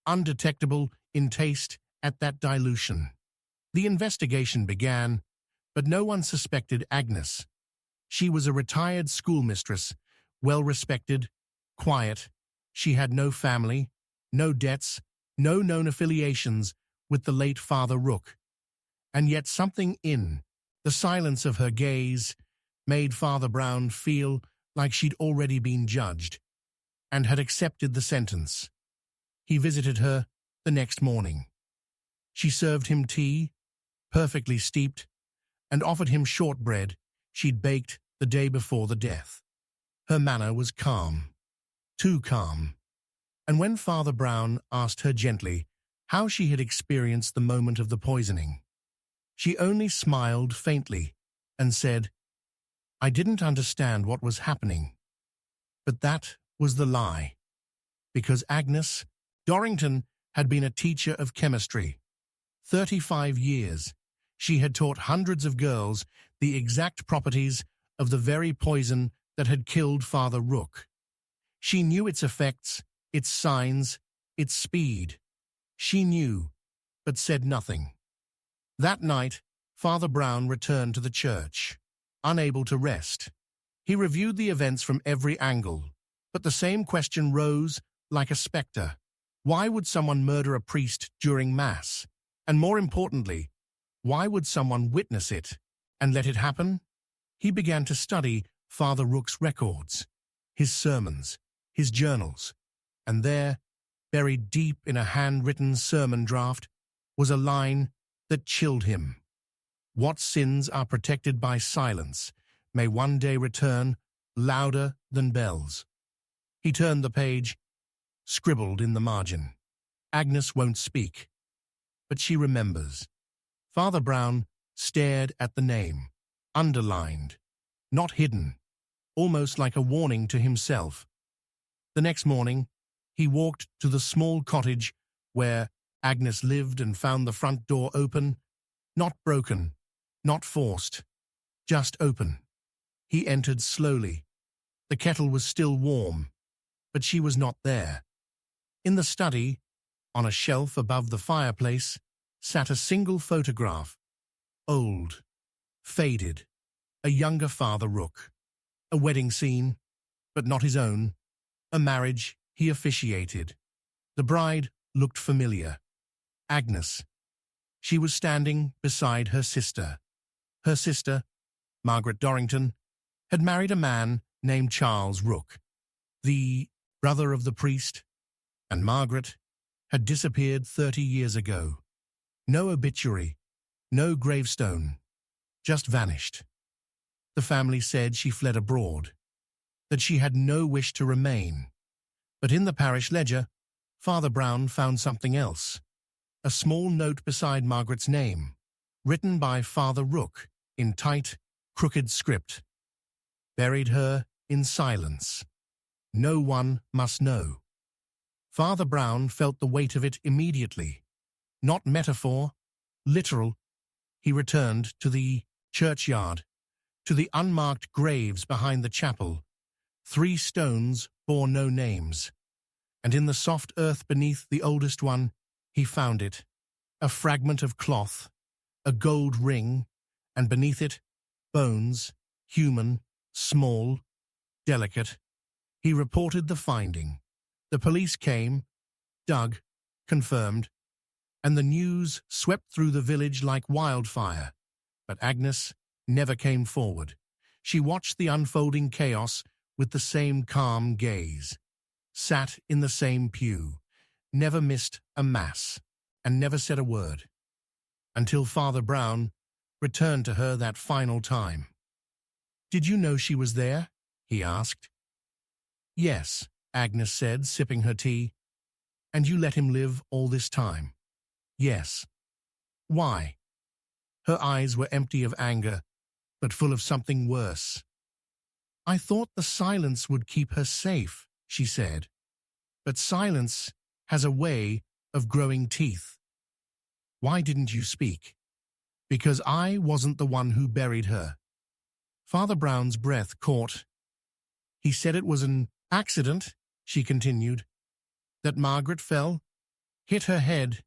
undetectable in taste at that dilution. The investigation began, but no one suspected Agnes. She was a retired schoolmistress, well-respected, quiet. She had no family, no debts, no known affiliations with the late Father Rook. And yet something in the silence of her gaze made Father Brown feel like she'd already been judged and had accepted the sentence. He visited her the next morning. She served him tea, perfectly steeped, and offered him shortbread she'd baked the day before the death. Her manner was calm, too calm, and when Father Brown asked her gently how she had experienced the moment of the poisoning, she only smiled faintly and said, "I didn't understand what was happening." But that was the lie, because Agnes Dorrington had been a teacher of chemistry. 35 years, she had taught hundreds of girls the exact properties of the very poison that had killed Father Rook. She knew its effects, its signs, its speed. She knew, but said nothing. That night, Father Brown returned to the church, unable to rest. He reviewed the events from every angle, but the same question rose like a spectre. Why would someone murder a priest during Mass? And more importantly, why would someone witness it and let it happen? He began to study Father Rook's records, his sermons, his journals, and there, buried deep in a handwritten sermon draft, was a line that chilled him. What sins are protected by silence may one day return louder than bells. He turned the page, scribbled in the margin. Agnes won't speak, but she remembers. Father Brown stared at the name, underlined, not hidden, almost like a warning to himself. The next morning, he walked to the small cottage where Agnes lived and found the front door open, not broken, not forced, just open. He entered slowly. The kettle was still warm, but she was not there. In the study, on a shelf above the fireplace, sat a single photograph, old, faded, a younger Father Rook, a wedding scene, but not his own, a marriage he officiated. The bride looked familiar. Agnes. She was standing beside her sister. Her sister, Margaret Dorrington, had married a man named Charles Rook, the brother of the priest, and Margaret had disappeared 30 years ago. No obituary, no gravestone, just vanished. The family said she fled abroad, that she had no wish to remain. But in the parish ledger, Father Brown found something else. A small note beside Margaret's name, written by Father Rook in tight, crooked script. Buried her in silence. No one must know. Father Brown felt the weight of it immediately. Not metaphor, literal. He returned to the churchyard, to the unmarked graves behind the chapel. 3 stones bore no names, and in the soft earth beneath the oldest one, he found it, a fragment of cloth, a gold ring, and beneath it, bones, human, small, delicate. He reported the finding. The police came, dug, confirmed, and the news swept through the village like wildfire. But Agnes never came forward. She watched the unfolding chaos with the same calm gaze, sat in the same pew, never missed a mass, and never said a word, until Father Brown returned to her that final time. "Did you know she was there?" he asked. "Yes," Agnes said, sipping her tea. "And you let him live all this time?" "Yes." "Why?" Her eyes were empty of anger, but full of something worse. "I thought the silence would keep her safe," she said. "But silence has a way of growing teeth." "Why didn't you speak?" "Because I wasn't the one who buried her." Father Brown's breath caught. "He said it was an accident," she continued, "that Margaret fell, hit her head.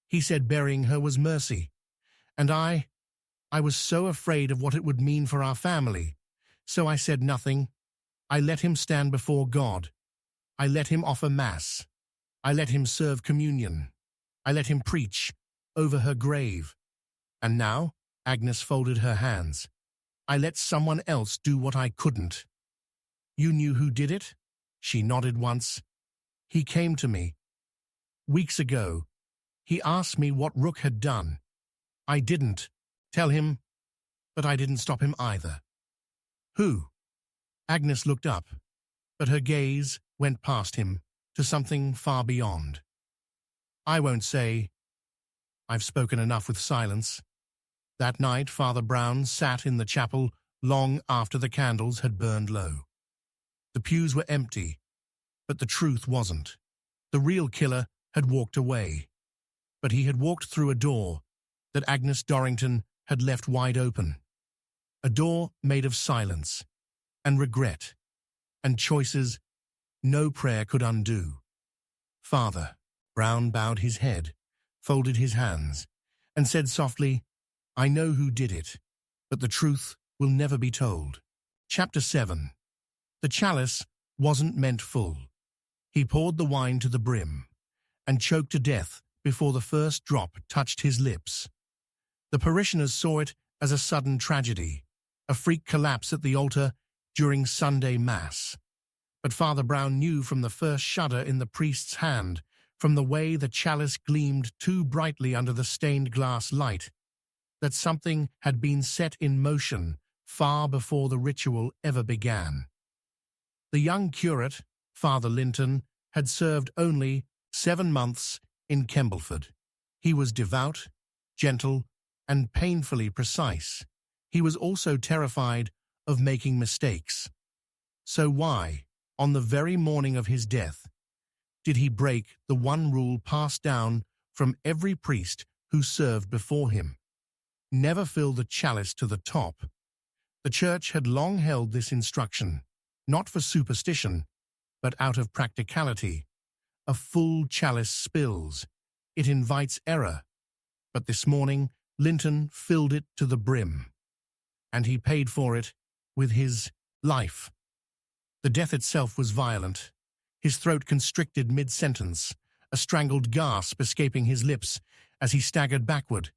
He said burying her was mercy. And I was so afraid of what it would mean for our family. So I said nothing. I let him stand before God. I let him offer Mass. I let him serve communion. I let him preach over her grave. And now," Agnes folded her hands, "I let someone else do what I couldn't." "You knew who did it?" She nodded once. "He came to me. Weeks ago. He asked me what Rook had done. I didn't tell him, but I didn't stop him either." "Who?" Agnes looked up, but her gaze went past him to something far beyond. "I won't say. I've spoken enough with silence." That night, Father Brown sat in the chapel long after the candles had burned low. The pews were empty, but the truth wasn't. The real killer had walked away, but he had walked through a door that Agnes Dorrington had left wide open. A door made of silence and regret and choices no prayer could undo. Father Brown bowed his head, folded his hands, and said softly, "I know who did it, but the truth will never be told." Chapter 7. The chalice wasn't meant full. He poured the wine to the brim and choked to death before the first drop touched his lips. The parishioners saw it as a sudden tragedy, a freak collapse at the altar during Sunday Mass. But Father Brown knew from the first shudder in the priest's hand, from the way the chalice gleamed too brightly under the stained glass light, that something had been set in motion far before the ritual ever began. The young curate, Father Linton, had served only 7 months in Kembleford. He was devout, gentle, and painfully precise. He was also terrified of making mistakes. So why, on the very morning of his death, did he break the one rule passed down from every priest who served before him? Never fill the chalice to the top. The Church had long held this instruction, not for superstition, but out of practicality. A full chalice spills. It invites error. But this morning, Linton filled it to the brim, and he paid for it with his life. The death itself was violent. His throat constricted mid-sentence, a strangled gasp escaping his lips as he staggered backward,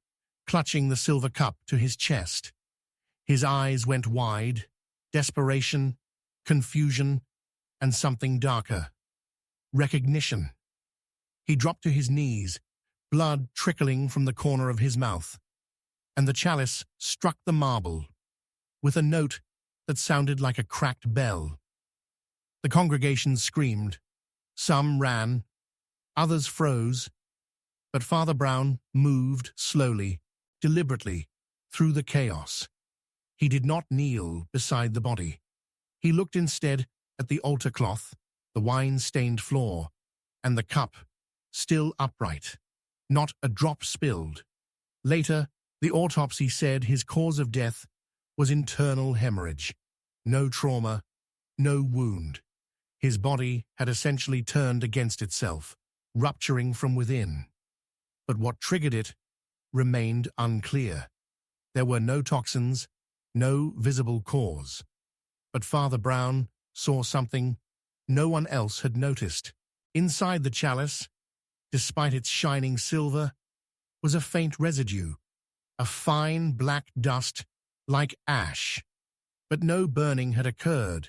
clutching the silver cup to his chest. His eyes went wide, desperation, confusion, and something darker. Recognition. He dropped to his knees, blood trickling from the corner of his mouth, and the chalice struck the marble with a note that sounded like a cracked bell. The congregation screamed. Some ran, Others froze, but Father Brown moved slowly, deliberately, through the chaos. He did not kneel beside the body. He looked instead at the altar cloth, the wine-stained floor, and the cup, still upright. Not a drop spilled. Later, the autopsy said his cause of death was internal hemorrhage. No trauma, no wound. His body had essentially turned against itself, rupturing from within. But what triggered it remained unclear. There were no toxins, no visible cause. But Father Brown saw something no one else had noticed. Inside the chalice, despite its shining silver, was a faint residue, a fine black dust like ash. But no burning had occurred,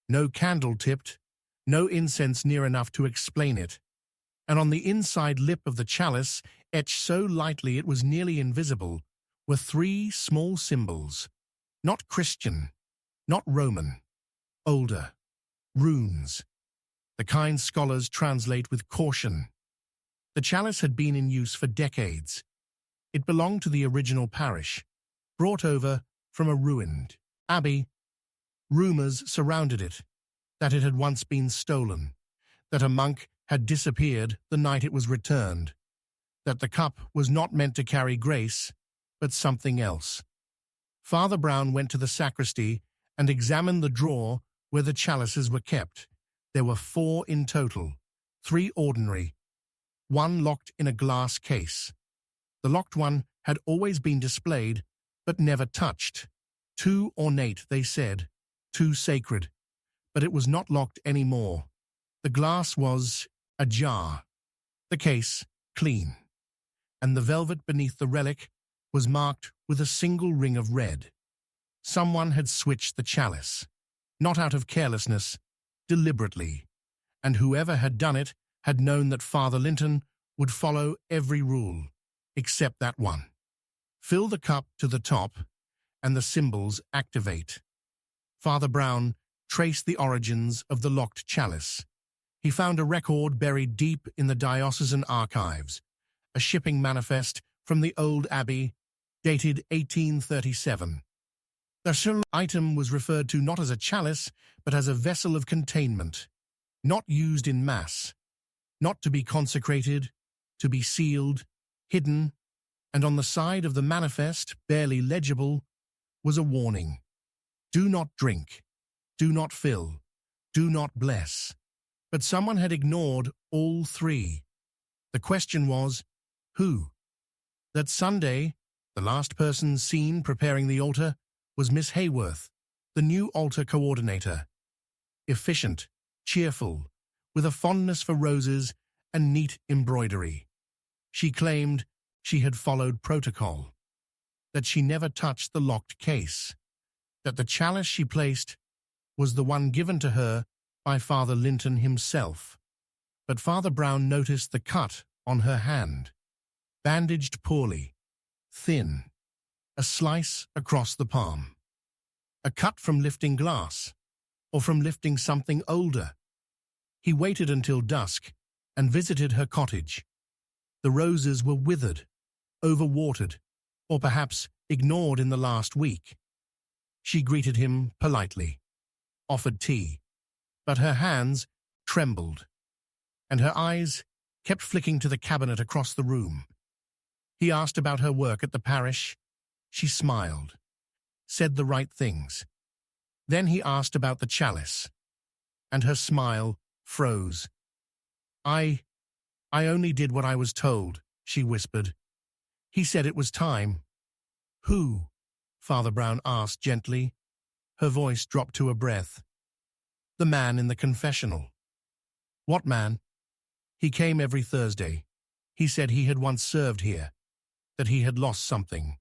no candle tipped, no incense near enough to explain it. And on the inside lip of the chalice, etched so lightly it was nearly invisible, were three small symbols. Not Christian, not Roman, older, runes, the kind scholars translate with caution. The chalice had been in use for decades. It belonged to the original parish, brought over from a ruined abbey. Rumors surrounded it, that it had once been stolen, that a monk had disappeared the night it was returned, that the cup was not meant to carry grace, but something else. Father Brown went to the sacristy and examined the drawer where the chalices were kept. There were 4 in total, 3 ordinary, 1 locked in a glass case. The locked one had always been displayed, but never touched. Too ornate, they said, too sacred. But it was not locked any more. The glass was ajar, the case clean, and the velvet beneath the relic was marked with a single ring of red. Someone had switched the chalice, not out of carelessness, deliberately, and whoever had done it had known that Father Linton would follow every rule, except that one. Fill the cup to the top, and the symbols activate. Father Brown traced the origins of the locked chalice. He found a record buried deep in the diocesan archives, a shipping manifest from the old abbey, dated 1837. The item was referred to not as a chalice, but as a vessel of containment, not used in mass, not to be consecrated, to be sealed, hidden, and on the side of the manifest, barely legible, was a warning. Do not drink, do not fill, do not bless. But someone had ignored all 3. The question was, who? That Sunday, the last person seen preparing the altar was Miss Hayworth, the new altar coordinator. Efficient, cheerful, with a fondness for roses and neat embroidery. She claimed she had followed protocol, that she never touched the locked case, that the chalice she placed was the one given to her by Father Linton himself. But Father Brown noticed the cut on her hand, bandaged poorly, thin, a slice across the palm. A cut from lifting glass, or from lifting something older. He waited until dusk and visited her cottage. The roses were withered, overwatered, or perhaps ignored in the last week. She greeted him politely, offered tea, but her hands trembled, and her eyes kept flicking to the cabinet across the room. He asked about her work at the parish. She smiled, said the right things. Then he asked about the chalice, and her smile froze. I only did what I was told, she whispered. He said it was time. Who? Father Brown asked gently. Her voice dropped to a breath. The man in the confessional. What man? He came every Thursday. He said he had once served here, that he had lost something,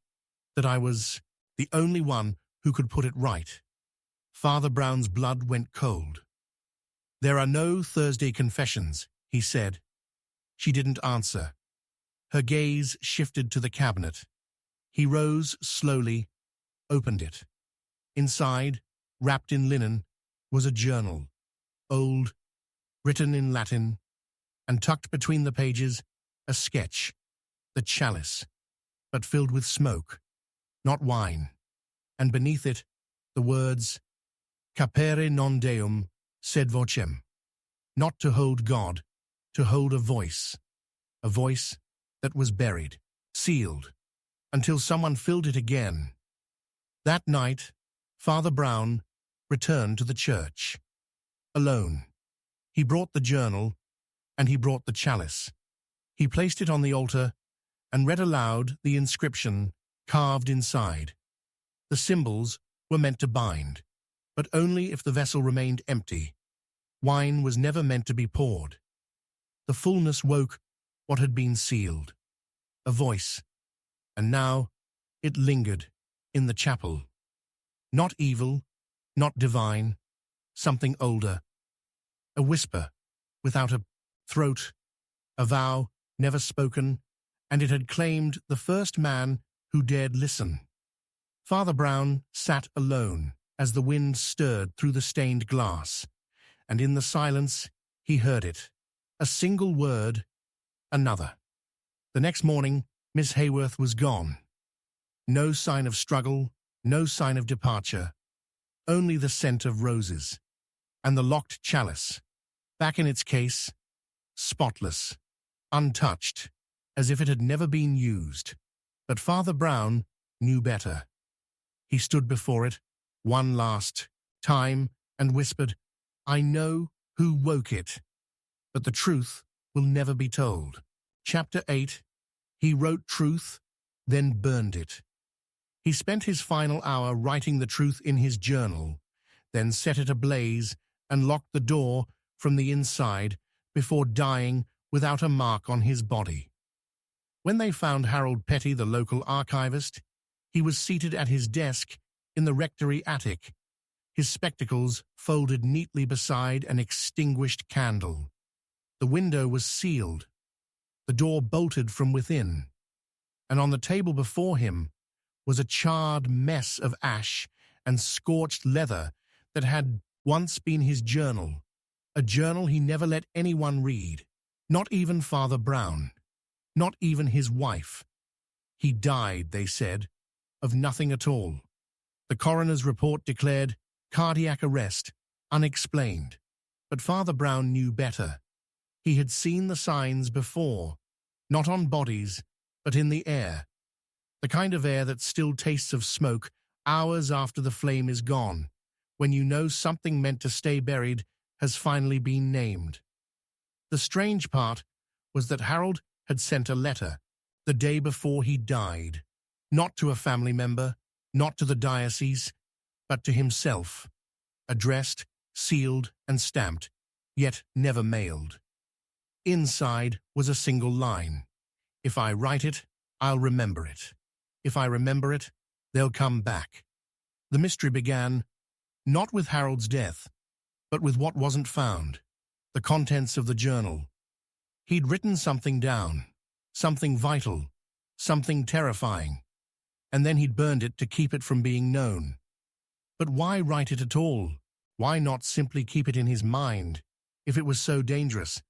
that I was the only one who could put it right. Father Brown's blood went cold. There are no Thursday confessions, he said. She didn't answer. Her gaze shifted to the cabinet. He rose slowly, opened it. Inside, wrapped in linen, was a journal, old, written in Latin, and tucked between the pages, a sketch, the chalice, but filled with smoke, not wine, and beneath it, the words, Capere non deum, sed vocem, not to hold God, to hold a voice that was buried, sealed, until someone filled it again. That night, Father Brown returned to the church. Alone. He brought the journal, and he brought the chalice. He placed it on the altar and read aloud the inscription carved inside. The symbols were meant to bind, but only if the vessel remained empty. Wine was never meant to be poured. The fullness woke what had been sealed. A voice, and now it lingered in the chapel. Not evil, not divine, something older. A whisper, without a throat, a vow never spoken, and it had claimed the first man who dared listen. Father Brown sat alone as the wind stirred through the stained glass, and in the silence he heard it. A single word, another. The next morning, Miss Hayworth was gone. No sign of struggle, no sign of departure, only the scent of roses, and the locked chalice, back in its case, spotless, untouched, as if it had never been used. But Father Brown knew better. He stood before it, one last time, and whispered, I know who woke it, but the truth will never be told. Chapter 8. He wrote truth, then burned it. He spent his final hour writing the truth in his journal, then set it ablaze and locked the door from the inside before dying without a mark on his body. When they found Harold Petty, the local archivist, he was seated at his desk in the rectory attic, his spectacles folded neatly beside an extinguished candle. The window was sealed, the door bolted from within, and on the table before him was a charred mess of ash and scorched leather that had once been his journal, a journal he never let anyone read, not even Father Brown, not even his wife. He died, they said, of nothing at all. The coroner's report declared cardiac arrest, unexplained. But Father Brown knew better. He had seen the signs before, not on bodies, but in the air. The kind of air that still tastes of smoke hours after the flame is gone, when you know something meant to stay buried has finally been named. The strange part was that Harold had sent a letter the day before he died, not to a family member, not to the diocese, but to himself, addressed, sealed, and stamped, yet never mailed. Inside was a single line. If I write it, I'll remember it. If I remember it, they'll come back. The mystery began, not with Harold's death, but with what wasn't found, the contents of the journal. He'd written something down, something vital, something terrifying, and then he'd burned it to keep it from being known. But why write it at all? Why not simply keep it in his mind, if it was so dangerous?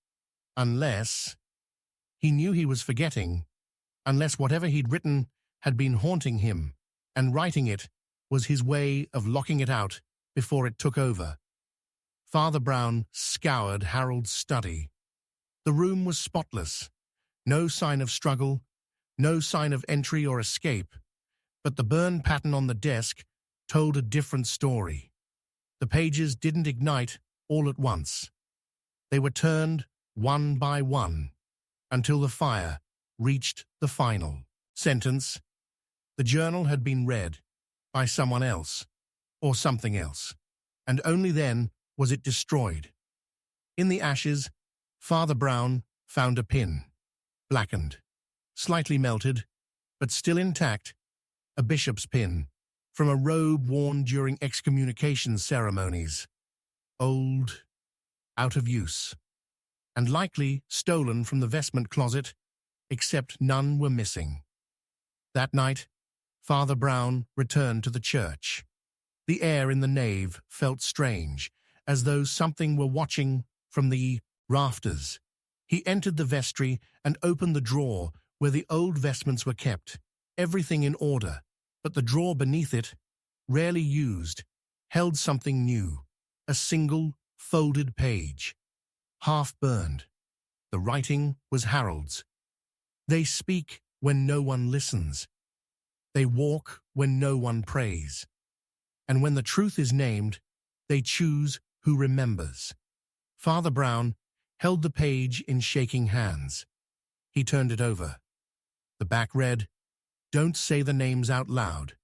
Unless he knew he was forgetting, unless whatever he'd written had been haunting him, and writing it was his way of locking it out before it took over. Father Brown scoured Harold's study. The room was spotless, no sign of struggle, no sign of entry or escape, but the burn pattern on the desk told a different story. The pages didn't ignite all at once. They were turned one by one until the fire reached the final sentence. The journal had been read by someone else or something else, and only then was it destroyed. In the ashes, Father Brown found a pin, blackened, slightly melted, but still intact, a bishop's pin from a robe worn during excommunication ceremonies, old, out of use, and likely stolen from the vestment closet, except none were missing. That night, Father Brown returned to the church. The air in the nave felt strange, as though something were watching from the rafters. He entered the vestry and opened the drawer where the old vestments were kept, everything in order, but the drawer beneath it, rarely used, held something new, a single, folded page, half burned. The writing was Harold's. They speak when no one listens. They walk when no one prays. And when the truth is named, they choose who remembers. Father Brown held the page in shaking hands. He turned it over. The back read, "Don't say the names out loud.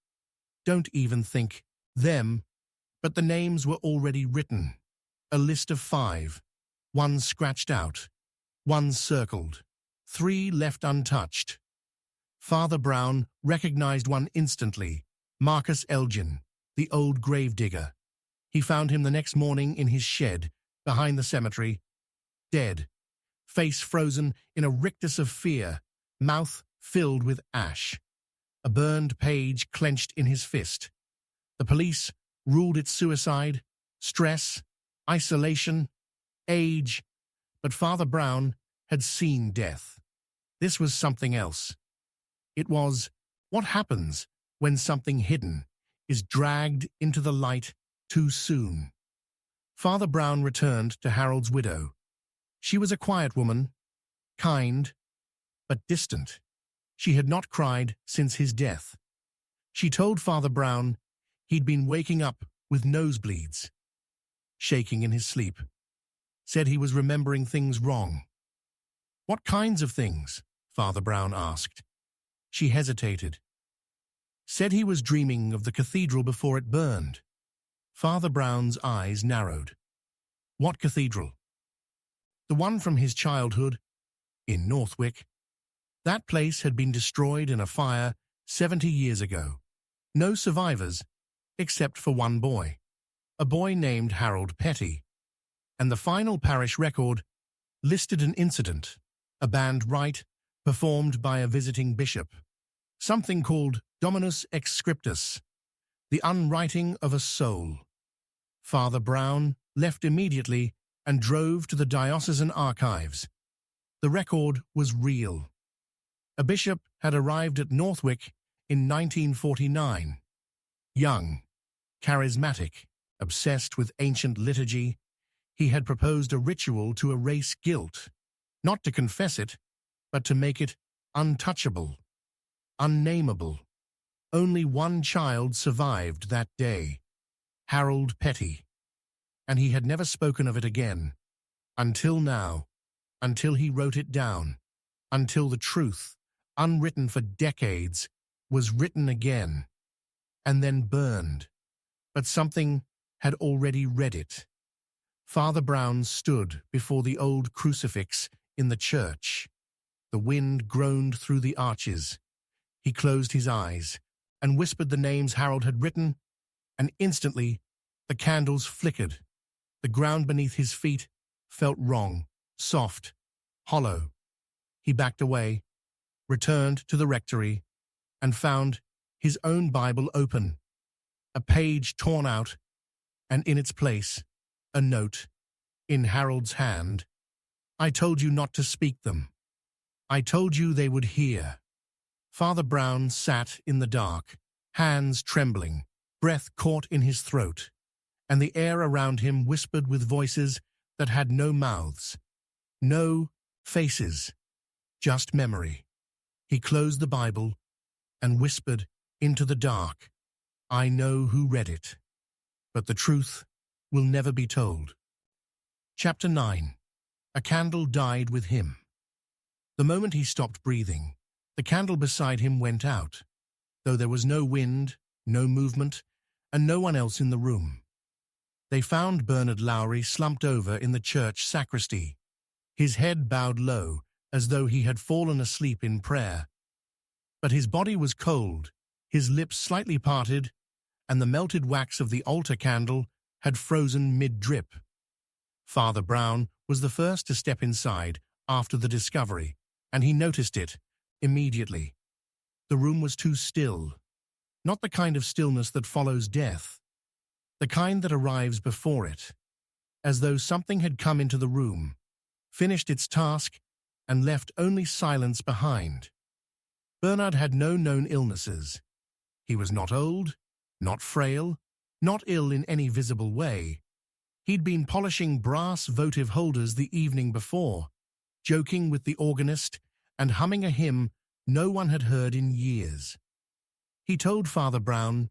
Don't even think them," but the names were already written. A list of 5, 1 scratched out, 1 circled, 3 left untouched. Father Brown recognized one instantly, Marcus Elgin, the old gravedigger. He found him the next morning in his shed behind the cemetery, dead, face frozen in a rictus of fear, mouth filled with ash, a burned page clenched in his fist. The police ruled it suicide, stress, isolation, age, but Father Brown had seen death. This was something else. It was what happens when something hidden is dragged into the light too soon. Father Brown returned to Harold's widow. She was a quiet woman, kind, but distant. She had not cried since his death. She told Father Brown he'd been waking up with nosebleeds, shaking in his sleep, said he was remembering things wrong. "What kinds of things?" Father Brown asked. She hesitated. Said he was dreaming of the cathedral before it burned. Father Brown's eyes narrowed. "What cathedral?" "The one from his childhood, in Northwick. That place had been destroyed in a fire 70 years ago. No survivors, except for one boy, a boy named Harold Petty. And the final parish record listed an incident, a band rite performed by a visiting bishop, something called Dominus Ex Scriptus, the unwriting of a soul." Father Brown left immediately and drove to the diocesan archives. The record was real. A bishop had arrived at Northwick in 1949. Young, charismatic, obsessed with ancient liturgy, he had proposed a ritual to erase guilt, not to confess it, but to make it untouchable, unnameable. Only one child survived that day, Harold Petty, and he had never spoken of it again, until now, until he wrote it down, until the truth, unwritten for decades, was written again, and then burned. But something had already read it. Father Brown stood before the old crucifix in the church. The wind groaned through the arches. He closed his eyes and whispered the names Harold had written, and instantly the candles flickered. The ground beneath his feet felt wrong, soft, hollow. He backed away, returned to the rectory, and found his own Bible open, a page torn out, and in its place, a note, in Harold's hand. "I told you not to speak them. I told you they would hear." Father Brown sat in the dark, hands trembling, breath caught in his throat, and the air around him whispered with voices that had no mouths, no faces, just memory. He closed the Bible and whispered into the dark, "I know who read it, but the truth will never be told." Chapter 9. A candle died with him. The moment he stopped breathing, the candle beside him went out, though there was no wind, no movement, and no one else in the room. They found Bernard Lowry slumped over in the church sacristy, his head bowed low as though he had fallen asleep in prayer. But his body was cold, his lips slightly parted, and the melted wax of the altar candle had frozen mid-drip. Father Brown was the first to step inside after the discovery, and he noticed it immediately. The room was too still, not the kind of stillness that follows death, the kind that arrives before it, as though something had come into the room, finished its task, and left only silence behind. Bernard had no known illnesses. He was not old, not frail, not ill in any visible way. He'd been polishing brass votive holders the evening before, joking with the organist and humming a hymn no one had heard in years. He told Father Brown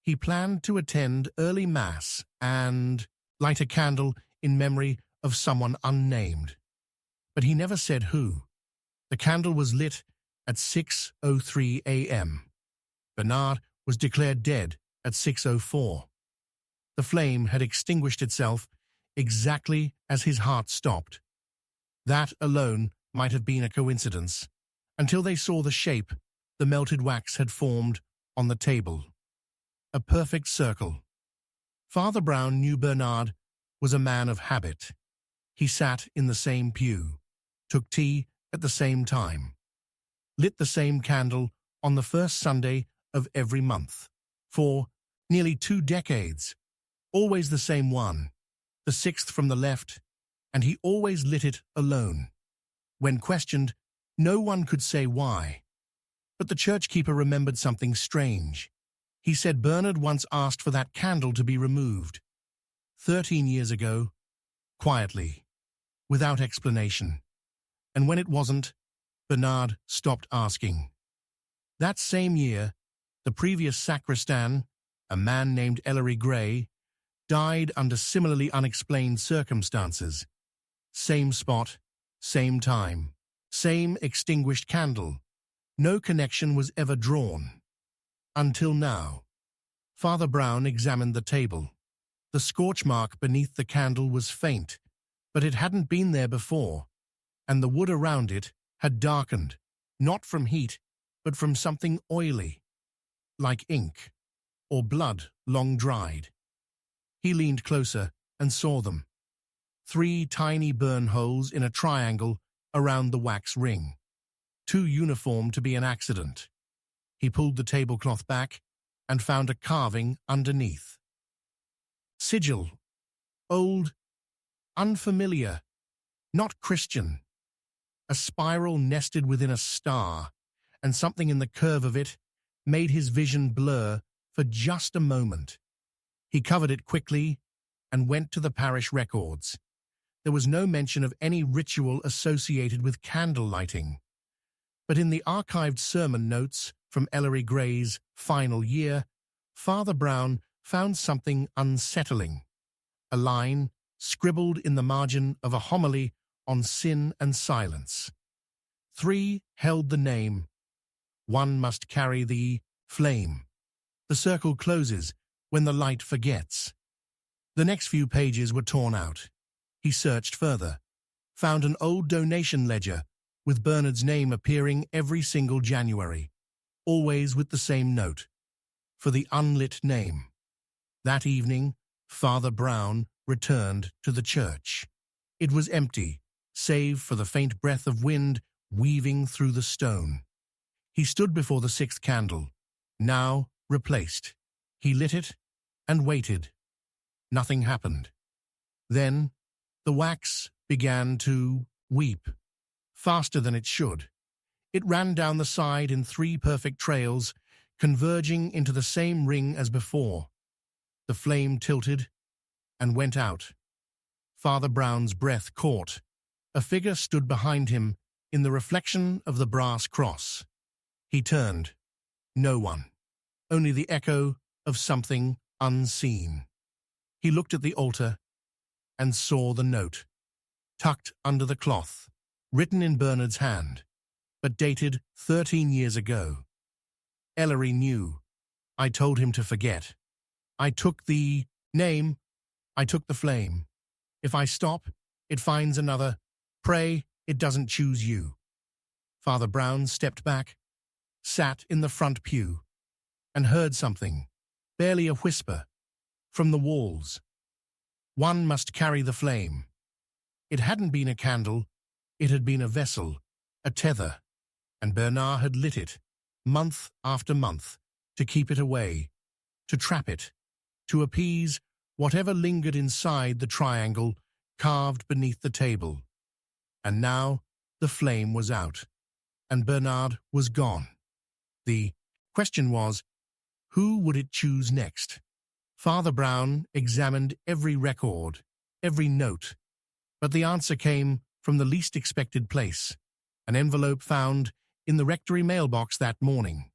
he planned to attend early Mass and light a candle in memory of someone unnamed. But he never said who. The candle was lit at 6:03 a.m. Bernard was declared dead at 6:04. The flame had extinguished itself exactly as his heart stopped. That alone might have been a coincidence, until they saw the shape the melted wax had formed on the table. A perfect circle. Father Brown knew Bernard was a man of habit. He sat in the same pew, took tea at the same time, lit the same candle on the first Sunday of every month. For nearly 2 decades, always the same one, the 6th from the left, and he always lit it alone. When questioned, no one could say why. But the churchkeeper remembered something strange. He said Bernard once asked for that candle to be removed. 13 years ago, quietly, without explanation. And when it wasn't, Bernard stopped asking. That same year, the previous sacristan, a man named Ellery Gray, died under similarly unexplained circumstances. Same spot, same time, same extinguished candle. No connection was ever drawn. Until now. Father Brown examined the table. The scorch mark beneath the candle was faint, but it hadn't been there before, and the wood around it had darkened, not from heat, but from something oily, like ink or blood long dried. He leaned closer and saw them. 3 tiny burn holes in a triangle around the wax ring, too uniform to be an accident. He pulled the tablecloth back and found a carving underneath. Sigil. Old, unfamiliar, not Christian. A spiral nested within a star, and something in the curve of it made his vision blur for just a moment. He covered it quickly and went to the parish records. There was no mention of any ritual associated with candle lighting. But in the archived sermon notes from Ellery Gray's final year, Father Brown found something unsettling. A line scribbled in the margin of a homily on sin and silence. 3 held the name. 1 must carry the flame. The circle closes when the light forgets. The next few pages were torn out. He searched further, found an old donation ledger with Bernard's name appearing every single January, always with the same note, for the unlit name. That evening, Father Brown returned to the church. It was empty, save for the faint breath of wind weaving through the stone. He stood before the 6th candle, now replaced. He lit it and waited. Nothing happened. Then the wax began to weep, faster than it should. It ran down the side in 3 perfect trails, converging into the same ring as before. The flame tilted and went out. Father Brown's breath caught. A figure stood behind him in the reflection of the brass cross. He turned. No one. Only the echo of something unseen. He looked at the altar and saw the note, tucked under the cloth, written in Bernard's hand, but dated 13 years ago. Ellery knew. I told him to forget. I took the name. I took the flame. If I stop, it finds another. Pray it doesn't choose you. Father Brown stepped back, sat in the front pew, and heard something, barely a whisper, from the walls. 1 must carry the flame. It hadn't been a candle, it had been a vessel, a tether, and Bernard had lit it, month after month, to keep it away, to trap it, to appease whatever lingered inside the triangle carved beneath the table. And now the flame was out, and Bernard was gone. The question was, who would it choose next? Father Brown examined every record, every note, but the answer came from the least expected place, an envelope found in the rectory mailbox that morning.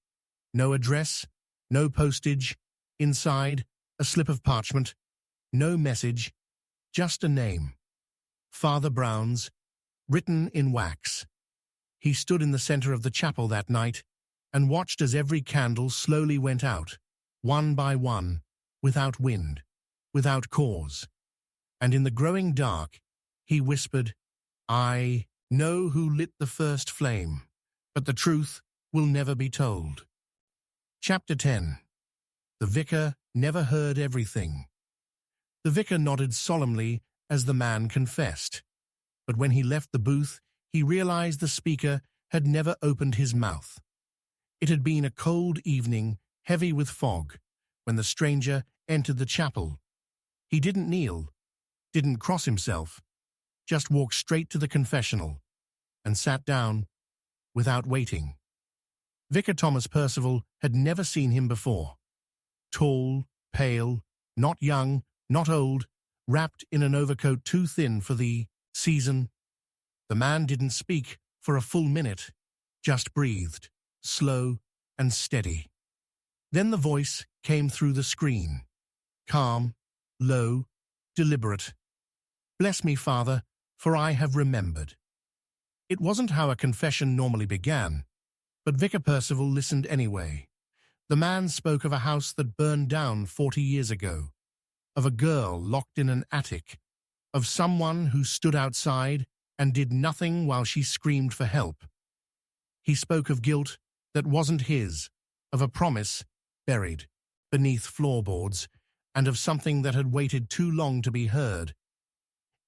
No address, no postage, inside, a slip of parchment, no message, just a name. Father Brown's, written in wax. He stood in the center of the chapel that night and watched as every candle slowly went out, one by one, without wind, without cause. And in the growing dark, he whispered, "I know who lit the first flame, but the truth will never be told." Chapter 10. The vicar never heard everything. The vicar nodded solemnly as the man confessed, but when he left the booth, he realized the speaker had never opened his mouth. It had been a cold evening, heavy with fog, when the stranger entered the chapel. He didn't kneel, didn't cross himself, just walked straight to the confessional and sat down without waiting. Vicar Thomas Percival had never seen him before. Tall, pale, not young, not old, wrapped in an overcoat too thin for the season. The man didn't speak for a full minute, just breathed, slow and steady. Then the voice came through the screen, calm, low, deliberate. "Bless me, Father, for I have remembered." It wasn't how a confession normally began, but Vicar Percival listened anyway. The man spoke of a house that burned down 40 years ago, of a girl locked in an attic, of someone who stood outside and did nothing while she screamed for help. He spoke of guilt that wasn't his, of a promise buried beneath floorboards, and of something that had waited too long to be heard.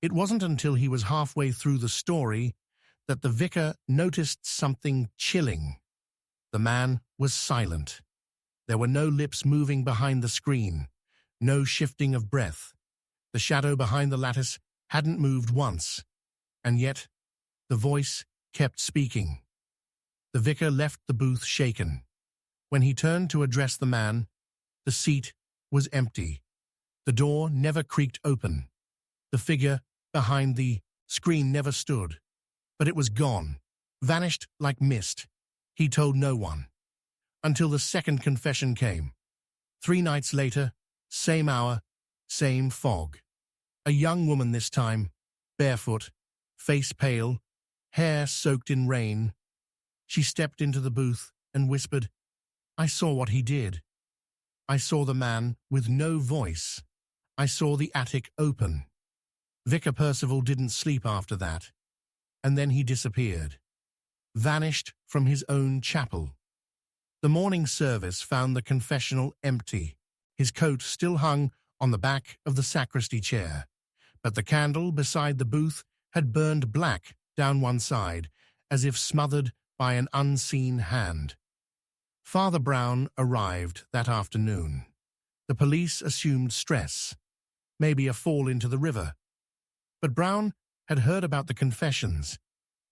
It wasn't until he was halfway through the story that the vicar noticed something chilling. The man was silent. There were no lips moving behind the screen, no shifting of breath. The shadow behind the lattice hadn't moved once, and yet the voice kept speaking. The vicar left the booth shaken. When he turned to address the man, the seat was empty. The door never creaked open. The figure behind the screen never stood. But it was gone, vanished like mist. He told no one. Until the second confession came. 3 nights later, same hour, same fog. A young woman this time, barefoot, face pale, hair soaked in rain. She stepped into the booth and whispered, "I saw what he did. I saw the man with no voice. I saw the attic open." Vicar Percival didn't sleep after that, and then he disappeared, vanished from his own chapel. The morning service found the confessional empty. His coat still hung on the back of the sacristy chair, but the candle beside the booth had burned black down one side, as if smothered by an unseen hand. Father Brown arrived that afternoon. The police assumed stress, maybe a fall into the river. But Brown had heard about the confessions,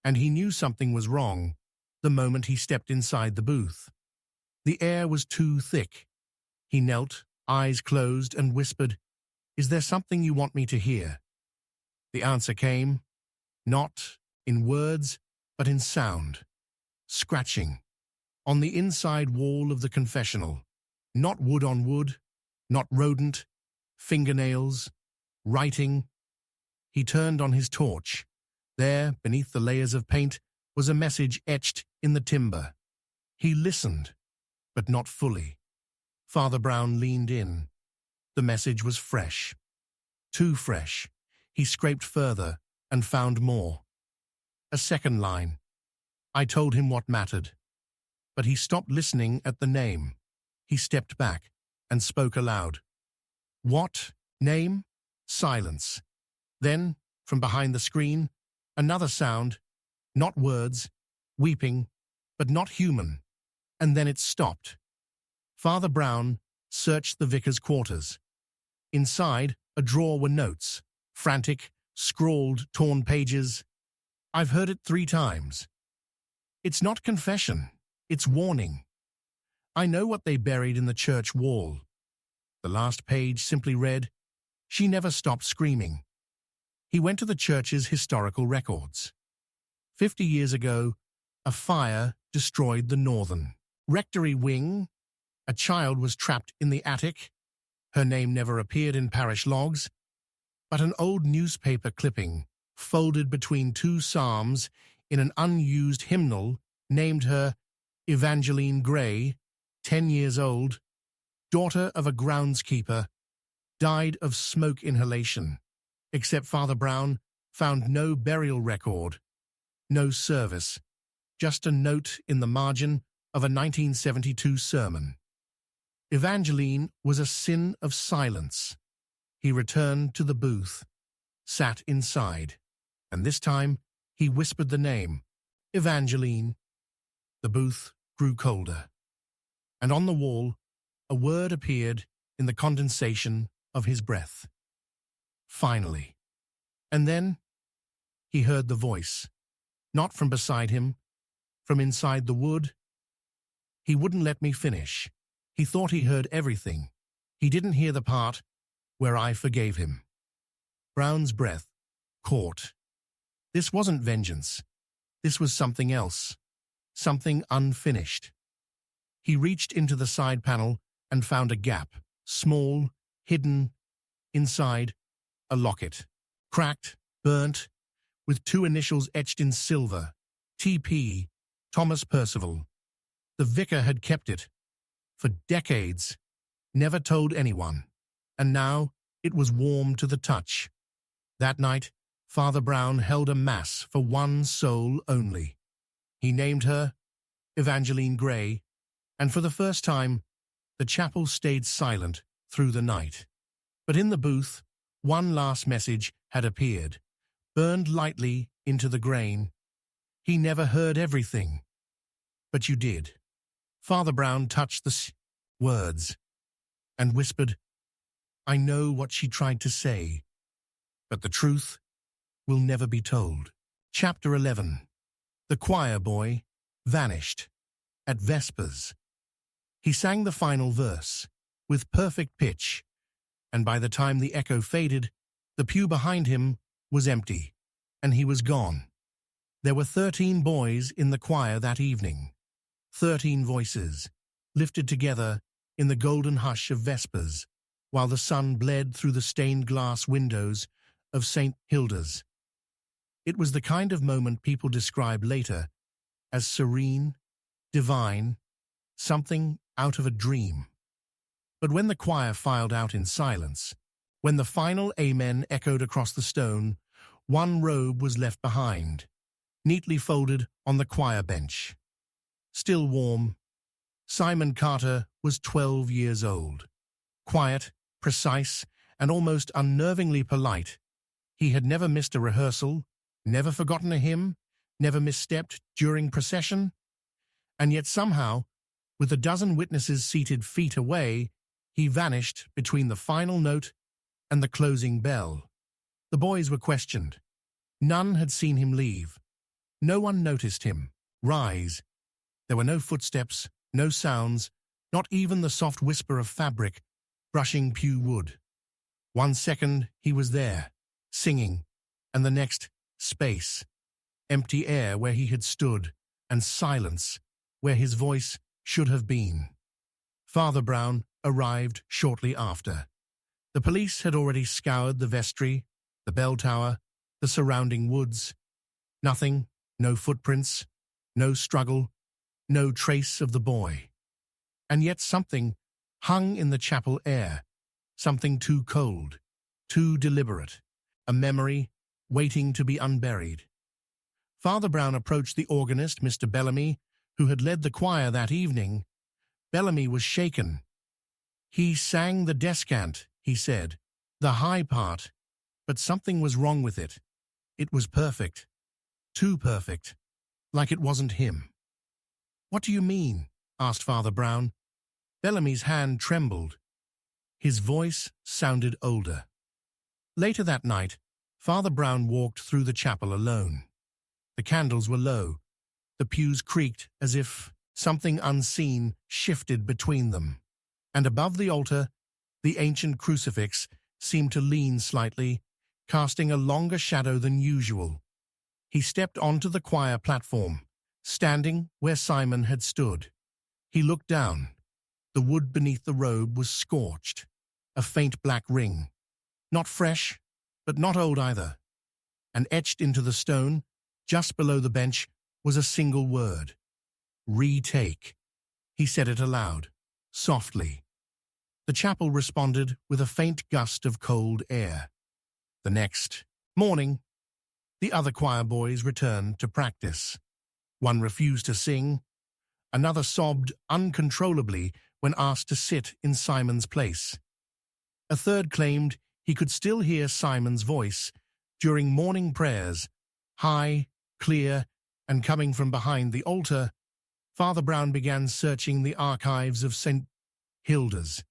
and he knew something was wrong the moment he stepped inside the booth. The air was too thick. He knelt, eyes closed, and whispered, "Is there something you want me to hear?" The answer came, not in words, but in sound. Scratching. On the inside wall of the confessional. Not wood on wood, not rodent, fingernails, writing. He turned on his torch. There, beneath the layers of paint, was a message etched in the timber. He listened, but not fully. Father Brown leaned in. The message was fresh. Too fresh. He scraped further and found more. A second line. I told him what mattered. But he stopped listening at the name. He stepped back and spoke aloud. What name? Silence. Then, from behind the screen, another sound, not words, weeping, but not human. And then it stopped. Father Brown searched the vicar's quarters. Inside, a drawer were notes, frantic, scrawled, torn pages. I've heard it 3 times. It's not confession, it's warning. I know what they buried in the church wall. The last page simply read, "She never stopped screaming." He went to the church's historical records. 50 years ago, a fire destroyed the northern rectory wing. A child was trapped in the attic. Her name never appeared in parish logs, but an old newspaper clipping, folded between 2 psalms in an unused hymnal, named her Evangeline Gray, 10 years old, daughter of a groundskeeper, died of smoke inhalation. Except Father Brown found no burial record, no service, just a note in the margin of a 1972 sermon. Evangeline was a sin of silence. He returned to the booth, sat inside, and this time he whispered the name, Evangeline. The booth grew colder, and on the wall a word appeared in the condensation of his breath. Finally. And then he heard the voice, not from beside him, from inside the wood. He wouldn't let me finish. He thought he heard everything. He didn't hear the part where I forgave him. Brown's breath caught. This wasn't vengeance. This was something else, something unfinished. He reached into the side panel and found a gap, small, hidden, inside, a locket, cracked, burnt, with 2 initials etched in silver, T.P., Thomas Percival. The vicar had kept it for decades, never told anyone, and now it was warm to the touch. That night, Father Brown held a mass for one soul only. He named her Evangeline Gray, and for the first time, the chapel stayed silent through the night. But in the booth, one last message had appeared, burned lightly into the grain. He never heard everything. But you did. Father Brown touched the words and whispered, "I know what she tried to say, but the truth will never be told." Chapter 11. The choir boy vanished at Vespers. He sang the final verse with perfect pitch, and by the time the echo faded, the pew behind him was empty, and he was gone. There were 13 boys in the choir that evening, 13 voices, lifted together in the golden hush of Vespers, while the sun bled through the stained glass windows of St. Hilda's. It was the kind of moment people describe later as serene, divine, something out of a dream. But when the choir filed out in silence, when the final amen echoed across the stone, one robe was left behind, neatly folded on the choir bench. Still warm, Simon Carter was 12 years old. Quiet, precise, and almost unnervingly polite. He had never missed a rehearsal, never forgotten a hymn, never misstepped during procession. And yet somehow, with a dozen witnesses seated feet away, he vanished between the final note and the closing bell. The boys were questioned. None had seen him leave. No one noticed him rise. There were no footsteps, no sounds, not even the soft whisper of fabric brushing pew wood. 1 second he was there, singing, and the next, space, empty air where he had stood, and silence where his voice should have been. Father Brown arrived shortly after. The police had already scoured the vestry, the bell tower, the surrounding woods. Nothing, no footprints, no struggle, no trace of the boy. And yet something hung in the chapel air, something too cold, too deliberate, a memory waiting to be unburied. Father Brown approached the organist, Mr. Bellamy, who had led the choir that evening. Bellamy was shaken. "He sang the descant," he said, "the high part, but something was wrong with it. It was perfect, too perfect, like it wasn't him." "What do you mean?" asked Father Brown. Bellamy's hand trembled. His voice sounded older. Later that night, Father Brown walked through the chapel alone. The candles were low. The pews creaked as if something unseen shifted between them. And above the altar, the ancient crucifix seemed to lean slightly, casting a longer shadow than usual. He stepped onto the choir platform, standing where Simon had stood. He looked down. The wood beneath the robe was scorched, a faint black ring. Not fresh, but not old either. And etched into the stone, just below the bench, was a single word. Retake. He said it aloud, softly. The chapel responded with a faint gust of cold air. The next morning, the other choir boys returned to practice. One refused to sing. Another sobbed uncontrollably when asked to sit in Simon's place. A third claimed he could still hear Simon's voice during morning prayers, high, clear, and coming from behind the altar. Father Brown began searching the archives of St. Hilda's.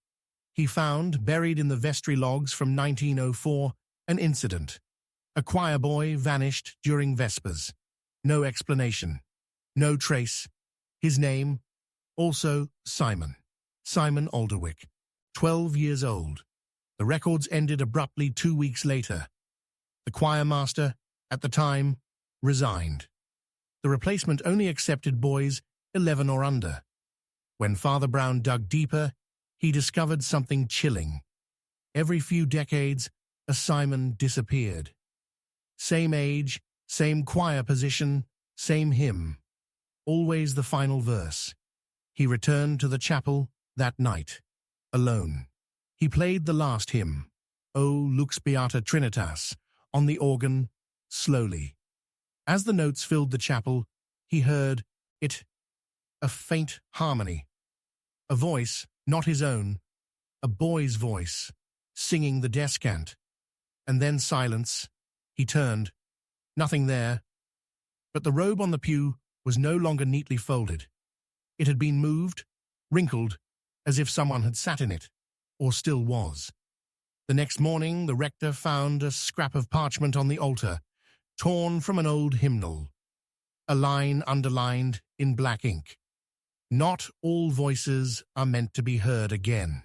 He found, buried in the vestry logs from 1904, an incident. A choir boy vanished during Vespers. No explanation. No trace. His name, also Simon. Simon Alderwick, 12 years old. The records ended abruptly 2 weeks later. The choir master, at the time, resigned. The replacement only accepted boys 11 or under. When Father Brown dug deeper, he discovered something chilling. Every few decades, a Simon disappeared. Same age, same choir position, same hymn. Always the final verse. He returned to the chapel that night, alone. He played the last hymn, O Lux Beata Trinitas, on the organ, slowly. As the notes filled the chapel, he heard it, a faint harmony. A voice, not his own, a boy's voice, singing the descant. And then silence. He turned. Nothing there. But the robe on the pew was no longer neatly folded. It had been moved, wrinkled, as if someone had sat in it, or still was. The next morning, the rector found a scrap of parchment on the altar, torn from an old hymnal. A line underlined in black ink. Not all voices are meant to be heard again.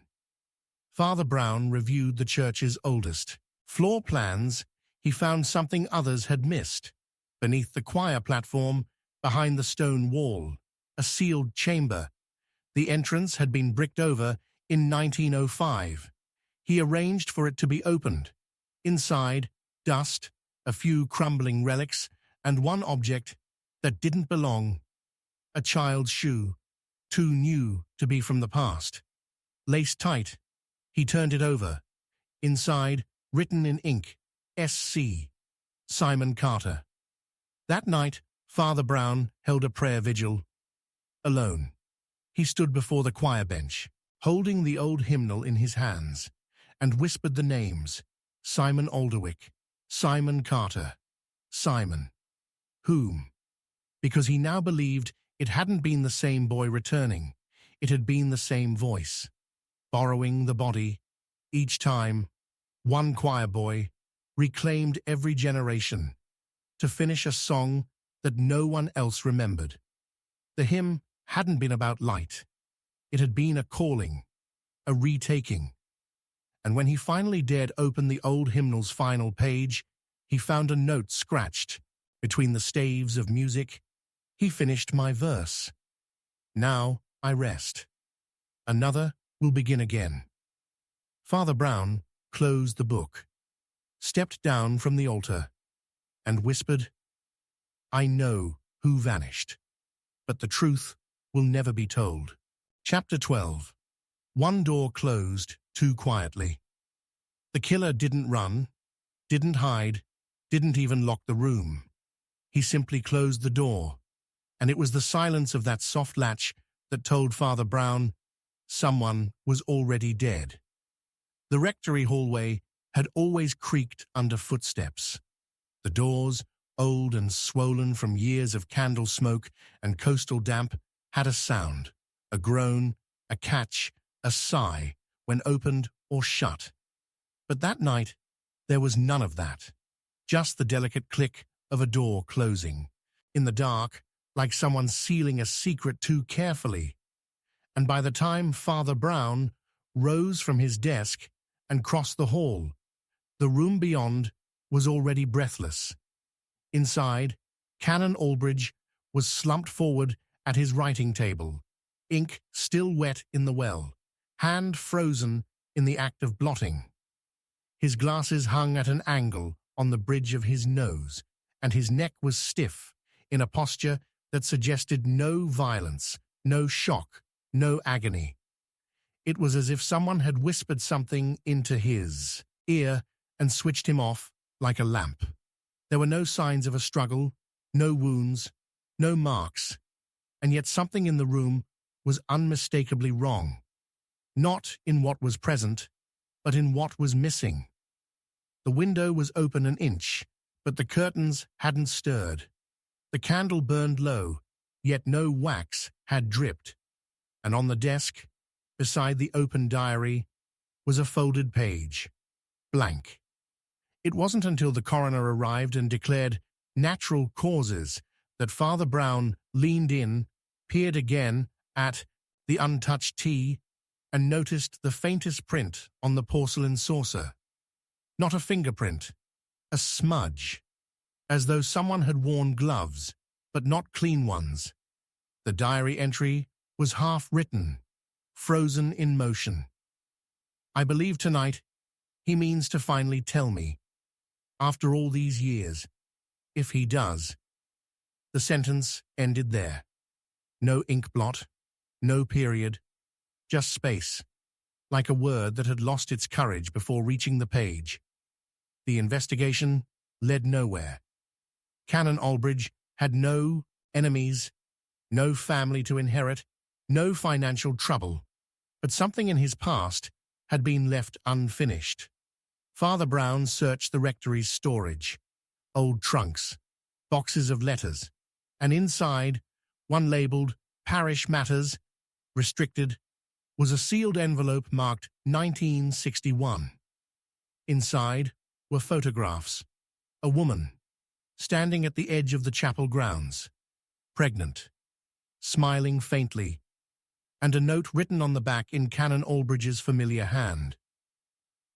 Father Brown reviewed the church's oldest floor plans. He found something others had missed. Beneath the choir platform, behind the stone wall, a sealed chamber. The entrance had been bricked over in 1905. He arranged for it to be opened. Inside, dust, a few crumbling relics, and one object that didn't belong. A child's shoe, too new to be from the past. Laced tight, he turned it over. Inside, written in ink, S.C. Simon Carter. That night, Father Brown held a prayer vigil. Alone. He stood before the choir bench, holding the old hymnal in his hands, and whispered the names, Simon Alderwick, Simon Carter, Simon. Whom? Because he now believed it hadn't been the same boy returning. It had been the same voice, borrowing the body. Each time, one choir boy reclaimed every generation to finish a song that no one else remembered. The hymn hadn't been about light. It had been a calling, a retaking. And when he finally dared open the old hymnal's final page, he found a note scratched between the staves of music. He finished my verse. Now I rest. Another will begin again. Father Brown closed the book, stepped down from the altar, and whispered, I know who vanished, but the truth will never be told. Chapter 12. One door closed too quietly. The killer didn't run, didn't hide, didn't even lock the room. He simply closed the door, and it was the silence of that soft latch that told Father Brown someone was already dead. The rectory hallway had always creaked under footsteps. The doors, old and swollen from years of candle smoke and coastal damp, had a sound, a groan, a catch, a sigh, when opened or shut. But that night, there was none of that, just the delicate click of a door closing, in the dark, like someone sealing a secret too carefully. And by the time Father Brown rose from his desk and crossed the hall, the room beyond was already breathless. Inside, Canon Albridge was slumped forward at his writing table, ink still wet in the well, hand frozen in the act of blotting. His glasses hung at an angle on the bridge of his nose, and his neck was stiff in a posture that suggested no violence, no shock, no agony. It was as if someone had whispered something into his ear and switched him off like a lamp. There were no signs of a struggle, no wounds, no marks, and yet something in the room was unmistakably wrong. Not in what was present, but in what was missing. The window was open an inch, but the curtains hadn't stirred. The candle burned low, yet no wax had dripped, and on the desk, beside the open diary, was a folded page, blank. It wasn't until the coroner arrived and declared natural causes that Father Brown leaned in, peered again at the untouched tea, and noticed the faintest print on the porcelain saucer. Not a fingerprint, a smudge, as though someone had worn gloves, but not clean ones. The diary entry was half-written, frozen in motion. I believe tonight he means to finally tell me. After all these years, if he does. The sentence ended there. No ink blot, no period, just space, like a word that had lost its courage before reaching the page. The investigation led nowhere. Canon Albridge had no enemies, no family to inherit, no financial trouble, but something in his past had been left unfinished. Father Brown searched the rectory's storage, old trunks, boxes of letters, and inside, one labeled Parish Matters, Restricted, was a sealed envelope marked 1961. Inside were photographs. A woman, standing at the edge of the chapel grounds, pregnant, smiling faintly, and a note written on the back in Canon Albridge's familiar hand.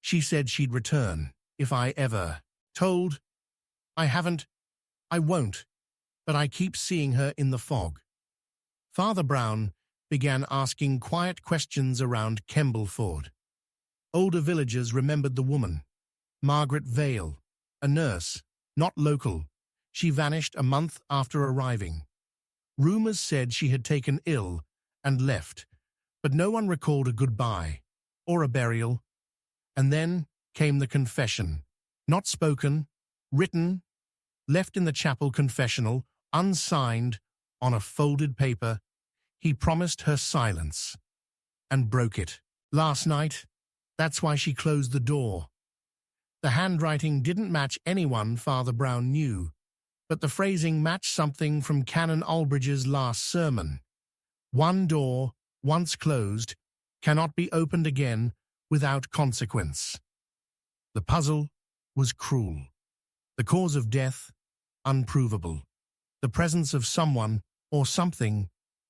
She said she'd return, if I ever told. I haven't, I won't, but I keep seeing her in the fog. Father Brown began asking quiet questions around Kembleford. Older villagers remembered the woman, Margaret Vale, a nurse, not local. She vanished a month after arriving. Rumors said she had taken ill and left, but no one recalled a goodbye or a burial. And then came the confession, not spoken, written, left in the chapel confessional, unsigned, on a folded paper. He promised her silence and broke it. Last night, that's why she closed the door. The handwriting didn't match anyone Father Brown knew, but the phrasing matched something from Canon Albridge's last sermon. One door, once closed, cannot be opened again without consequence. The puzzle was cruel. The cause of death, unprovable. The presence of someone or something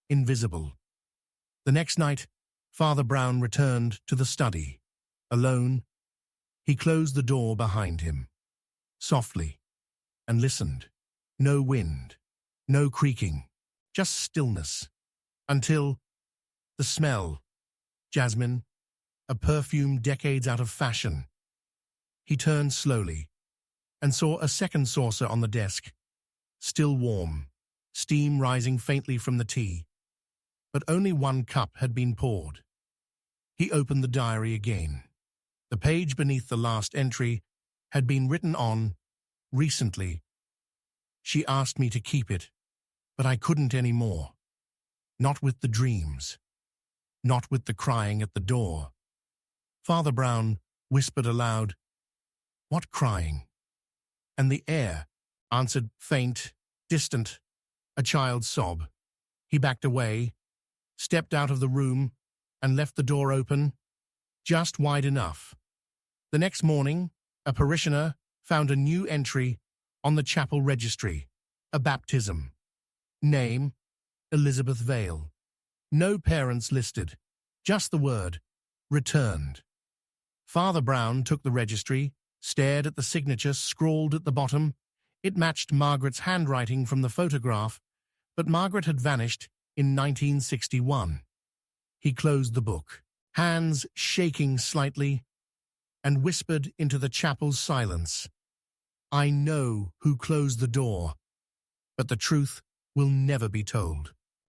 invisible. The next night, Father Brown returned to the study. Alone, he closed the door behind him, softly, and listened. No wind, no creaking, just stillness, until the smell, jasmine, a perfume decades out of fashion. He turned slowly and saw a second saucer on the desk, still warm, steam rising faintly from the tea. But only one cup had been poured. He opened the diary again. The page beneath the last entry had been written on, recently. She asked me to keep it, but I couldn't anymore. Not with the dreams. Not with the crying at the door. Father Brown whispered aloud, "What crying?" And the air answered, faint, distant, a child's sob. He backed away, stepped out of the room, and left the door open, just wide enough. The next morning, a parishioner found a new entry on the chapel registry, a baptism. Name, Elizabeth Vale. No parents listed. Just the word, returned. Father Brown took the registry, stared at the signature scrawled at the bottom. It matched Margaret's handwriting from the photograph, but Margaret had vanished in 1961. He closed the book, hands shaking slightly, and whispered into the chapel's silence, "I know who closed the door, but the truth will never be told."